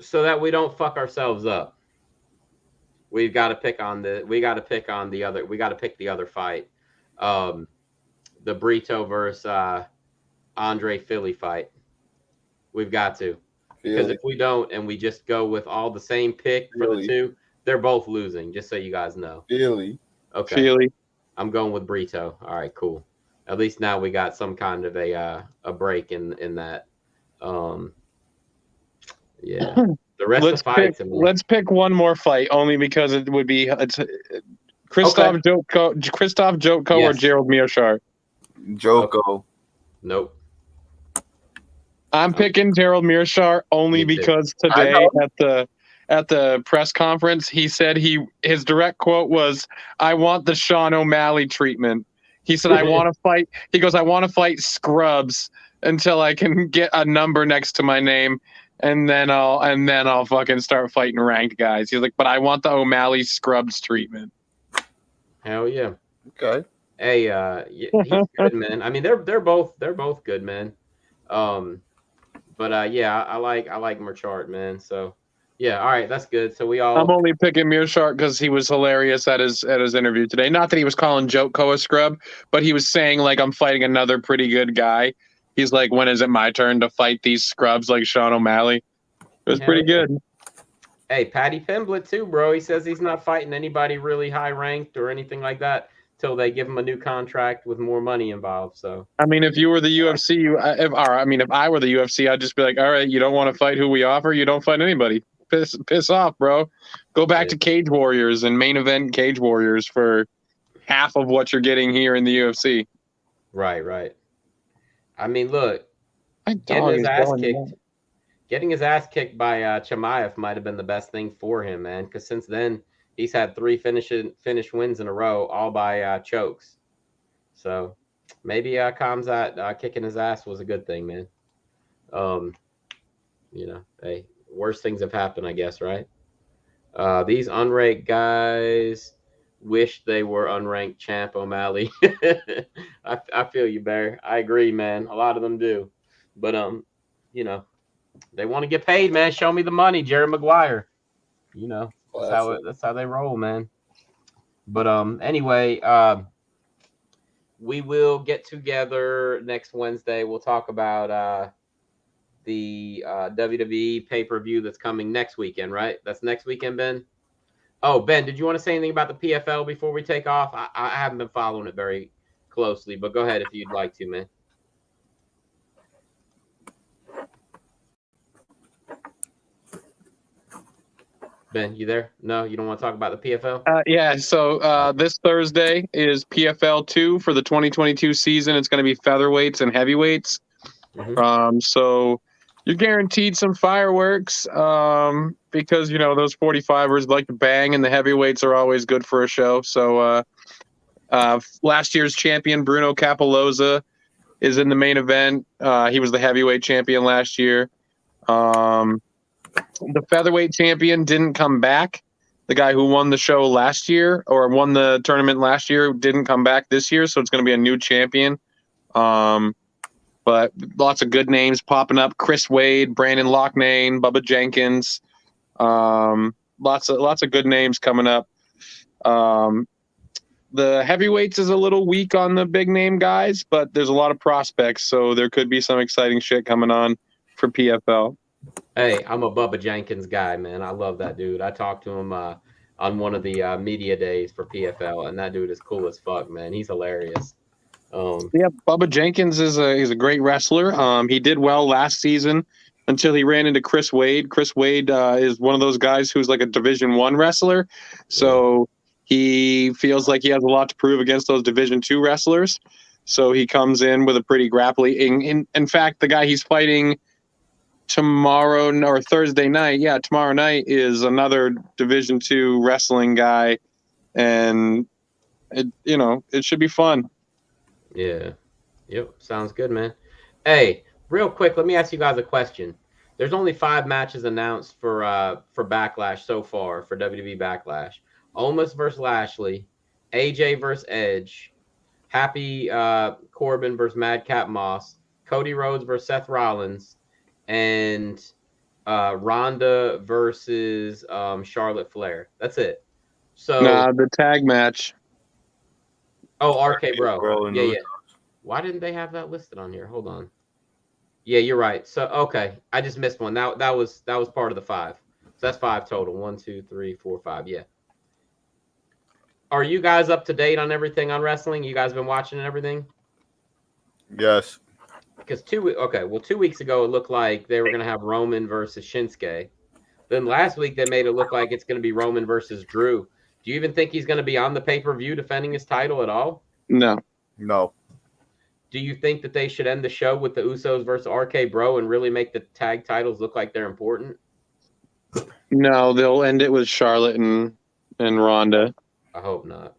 So that we don't fuck ourselves up, we got to pick the other fight. The Brito versus Andre Philly fight. We've got to. Because if we don't and we just go with all the same pick for the two, they're both losing, just so you guys know. Philly. Okay. Philly. I'm going with Brito. All right, cool. At least now we got some kind of a break in that. Yeah. The rest of the fights. Let's pick one more fight, only because it would be Christoph Jotko or Gerald Mearshart. Joko. Nope. I'm picking Gerald Mearshart only because today at the press conference he said his direct quote was, "I want the Sean O'Malley treatment." He said, "I want to fight." He goes, "I want to fight scrubs until I can get a number next to my name, and then I'll fucking start fighting ranked guys." He's like, "But I want the O'Malley scrubs treatment." Hell yeah. Okay. Hey, he's good, man. I mean, they're both good, man. But yeah, I like Mearshart, man. So yeah, all right, that's good. So I'm only picking Mearshart because he was hilarious at his interview today. Not that he was calling Jotko a scrub, but he was saying like, I'm fighting another pretty good guy. He's like, when is it my turn to fight these scrubs like Sean O'Malley? It was pretty good. Hey, Patty Pimblett too, bro. He says he's not fighting anybody really high ranked or anything like that till they give him a new contract with more money involved. So I mean, if you were the UFC, if I were the UFC, I'd just be like, all right, you don't want to fight who we offer, you don't fight anybody. Piss off, bro. Go back to Cage Warriors and main event Cage Warriors for half of what you're getting here in the UFC. Right. I mean, look, getting his ass kicked by Chimaev might have been the best thing for him, man. Because since then, he's had 3 finish wins in a row, all by chokes. So maybe Khamzat kicking his ass was a good thing, man. Hey, worse things have happened, I guess, right? These unranked guys wish they were unranked champ O'Malley. I feel you, Bear. I agree, man. A lot of them do. But they want to get paid, man. Show me the money, Jerry Maguire. That's how they roll, man. But anyway, we will get together next Wednesday. We'll talk about the WWE pay-per-view that's coming next weekend, right? That's next weekend, Ben? Oh, Ben, did you want to say anything about the PFL before we take off? I haven't been following it very closely, but go ahead if you'd like to, man. Ben, you there? No, you don't want to talk about the PFL? Yeah, so this Thursday is PFL 2 for the 2022 season. It's going to be featherweights and heavyweights. Mm-hmm. So you're guaranteed some fireworks because, those 45ers like to bang, and the heavyweights are always good for a show. So last year's champion, Bruno Capoloza, is in the main event. He was the heavyweight champion last year. The featherweight champion didn't come back. The guy who won the show last year or won the tournament last year didn't come back this year, so it's going to be a new champion. But lots of good names popping up: Chris Wade, Brandon Loughnane, Bubba Jenkins. Lots of good names coming up. The heavyweights is a little weak on the big name guys, but there's a lot of prospects, so there could be some exciting shit coming on for PFL. Hey, I'm a Bubba Jenkins guy, man. I love that dude. I talked to him on one of the media days for PFL, and that dude is cool as fuck, man. He's hilarious. Bubba Jenkins is a great wrestler. He did well last season until he ran into Chris Wade. Chris Wade is one of those guys who's like a Division I wrestler, so he feels like he has a lot to prove against those Division II wrestlers. So he comes in with a pretty grappling. In fact, the guy he's fighting tomorrow or Thursday night, tomorrow night is another Division II wrestling guy, and it should be fun. Yeah. Yep. Sounds good, man. Hey, real quick, let me ask you guys a question. There's only 5 matches announced for Backlash so far, for WWE Backlash. Omos versus Lashley, AJ versus Edge, Happy Corbin versus Madcap Moss, Cody Rhodes versus Seth Rollins, and Ronda versus Charlotte Flair. That's it. So the tag match. Oh, RK Bro. Yeah. Why didn't they have that listed on here? Hold on. Yeah, you're right. So okay, I just missed one. That was part of the 5. So that's 5 total. 1, 2, 3, 4, 5. Yeah. Are you guys up to date on everything on wrestling? You guys been watching and everything? Yes. Because 2 weeks ago it looked like they were gonna have Roman versus Shinsuke. Then last week they made it look like it's gonna be Roman versus Drew. Do you even think he's gonna be on the pay-per-view defending his title at all? No. Do you think that they should end the show with the Usos versus RK Bro and really make the tag titles look like they're important? No, they'll end it with Charlotte and Ronda. I hope not.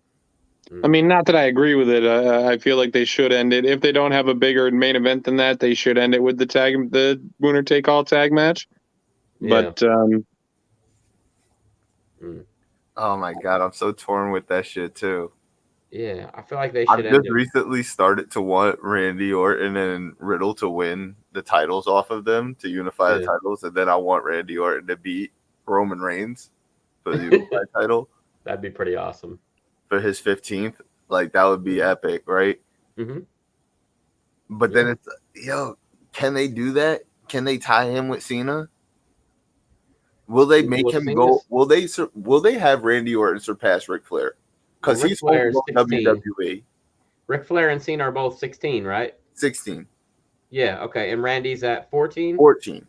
I mean, not that I agree with it. I feel like they should end it. If they don't have a bigger main event than that, they should end it with the winner take all tag match. Yeah. But oh my god, I'm so torn with that shit too. Yeah, I feel like they should. I just recently started to want Randy Orton and Riddle to win the titles off of them to unify the titles, and then I want Randy Orton to beat Roman Reigns for the unified title. That'd be pretty awesome. For his 15th, like that would be epic, right? Mm-hmm. But then Yo, can they do that? Can they tie him with Cena? Will they make Well, him Cena's- go? Will they have Randy Orton surpass Ric Flair? Because Well, Ric he's Flair is homegrown 16. WWE. Ric Flair and Cena are both 16, right? 16. Yeah, okay. And Randy's at 14? 14.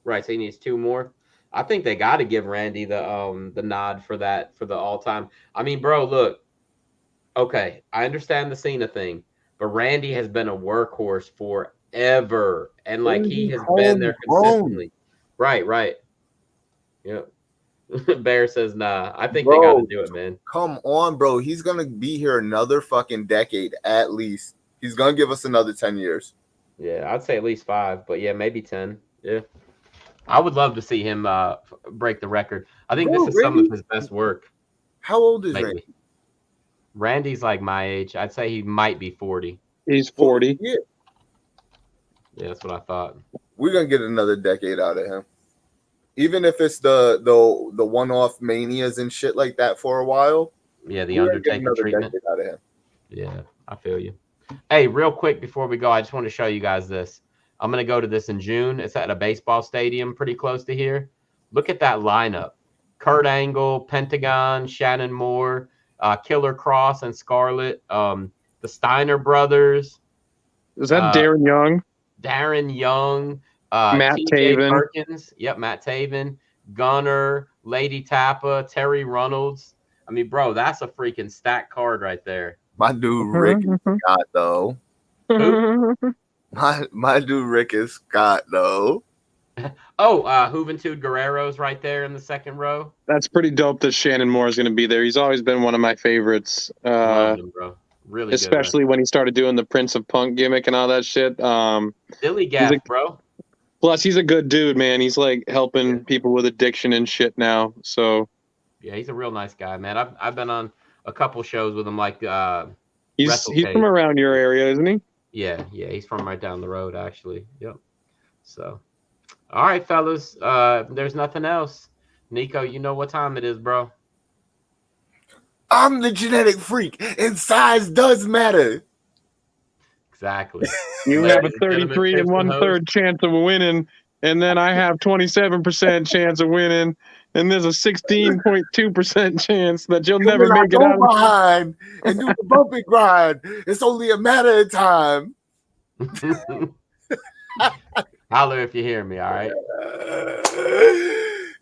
Right, so he needs 2 more. I think they got to give Randy the nod for that for the all-time. I mean, bro, look. Okay, I understand the Cena thing, but Randy has been a workhorse forever, and like he has been there consistently. Right. Yep. Bear says, "Nah, I think they got to do it, man." Come on, bro. He's gonna be here another fucking decade at least. He's gonna give us another 10 years. Yeah, I'd say at least 5, but yeah, maybe 10. Yeah, I would love to see him break the record. I think Bro, this is some of his best work. How old is Maybe. Randy? Randy's like my age. I'd say he might be 40. He's 40. Yeah. Yeah, that's what I thought. We're gonna get another decade out of him. Even if it's the one-off manias and shit like that for a while. Yeah, the we're gonna get Undertaker another treatment. decade out of him. Yeah, I feel you. Hey, real quick before we go, I just want to show you guys this. I'm going to go to this in June. It's at a baseball stadium pretty close to here. Look at that lineup. Kurt Angle, Pentagon, Shannon Moore, Killer Cross and Scarlett, the Steiner brothers. Is that Darren Young? Darren Young, Matt TJ Taven. Perkins. Yep, Matt Taven. Gunner, Lady Tappa, Terry Reynolds. I mean, bro, that's a freaking stacked card right there. My dude Rick is Scott though. Who? My dude Rick is Scott though. Oh, Juventud Guerrero's right there in the second row. That's pretty dope that Shannon Moore is going to be there. He's always been one of my favorites. Loved him, bro. Really especially good, when he started doing the Prince of Punk gimmick and all that shit. Dilly Gaff, bro. Plus, he's a good dude, man. He's like helping people with addiction and shit now. So yeah, he's a real nice guy, man. I've been on a couple shows with him, like he's from around your area, isn't he? Yeah, he's from right down the road, actually. Yep. So, all right, fellas. There's nothing else. Nico, you know what time it is, bro. I'm the genetic freak, and size does matter. Exactly. You have a 33 and 1/3 chance of winning, and then I have 27% chance of winning, and there's a 16.2% chance that you'll never make it out. Behind and do the bumpy grind. It's only a matter of time. Holler if you hear me, all right?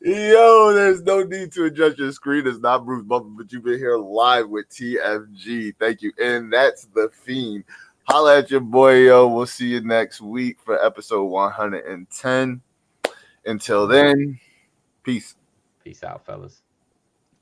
Yo, there's no need to adjust your screen. It's not Bruce Bumper, but you've been here live with TFG. Thank you. And that's The Fiend. Holla at your boy, yo. We'll see you next week for episode 110. Until then, peace. Peace out, fellas.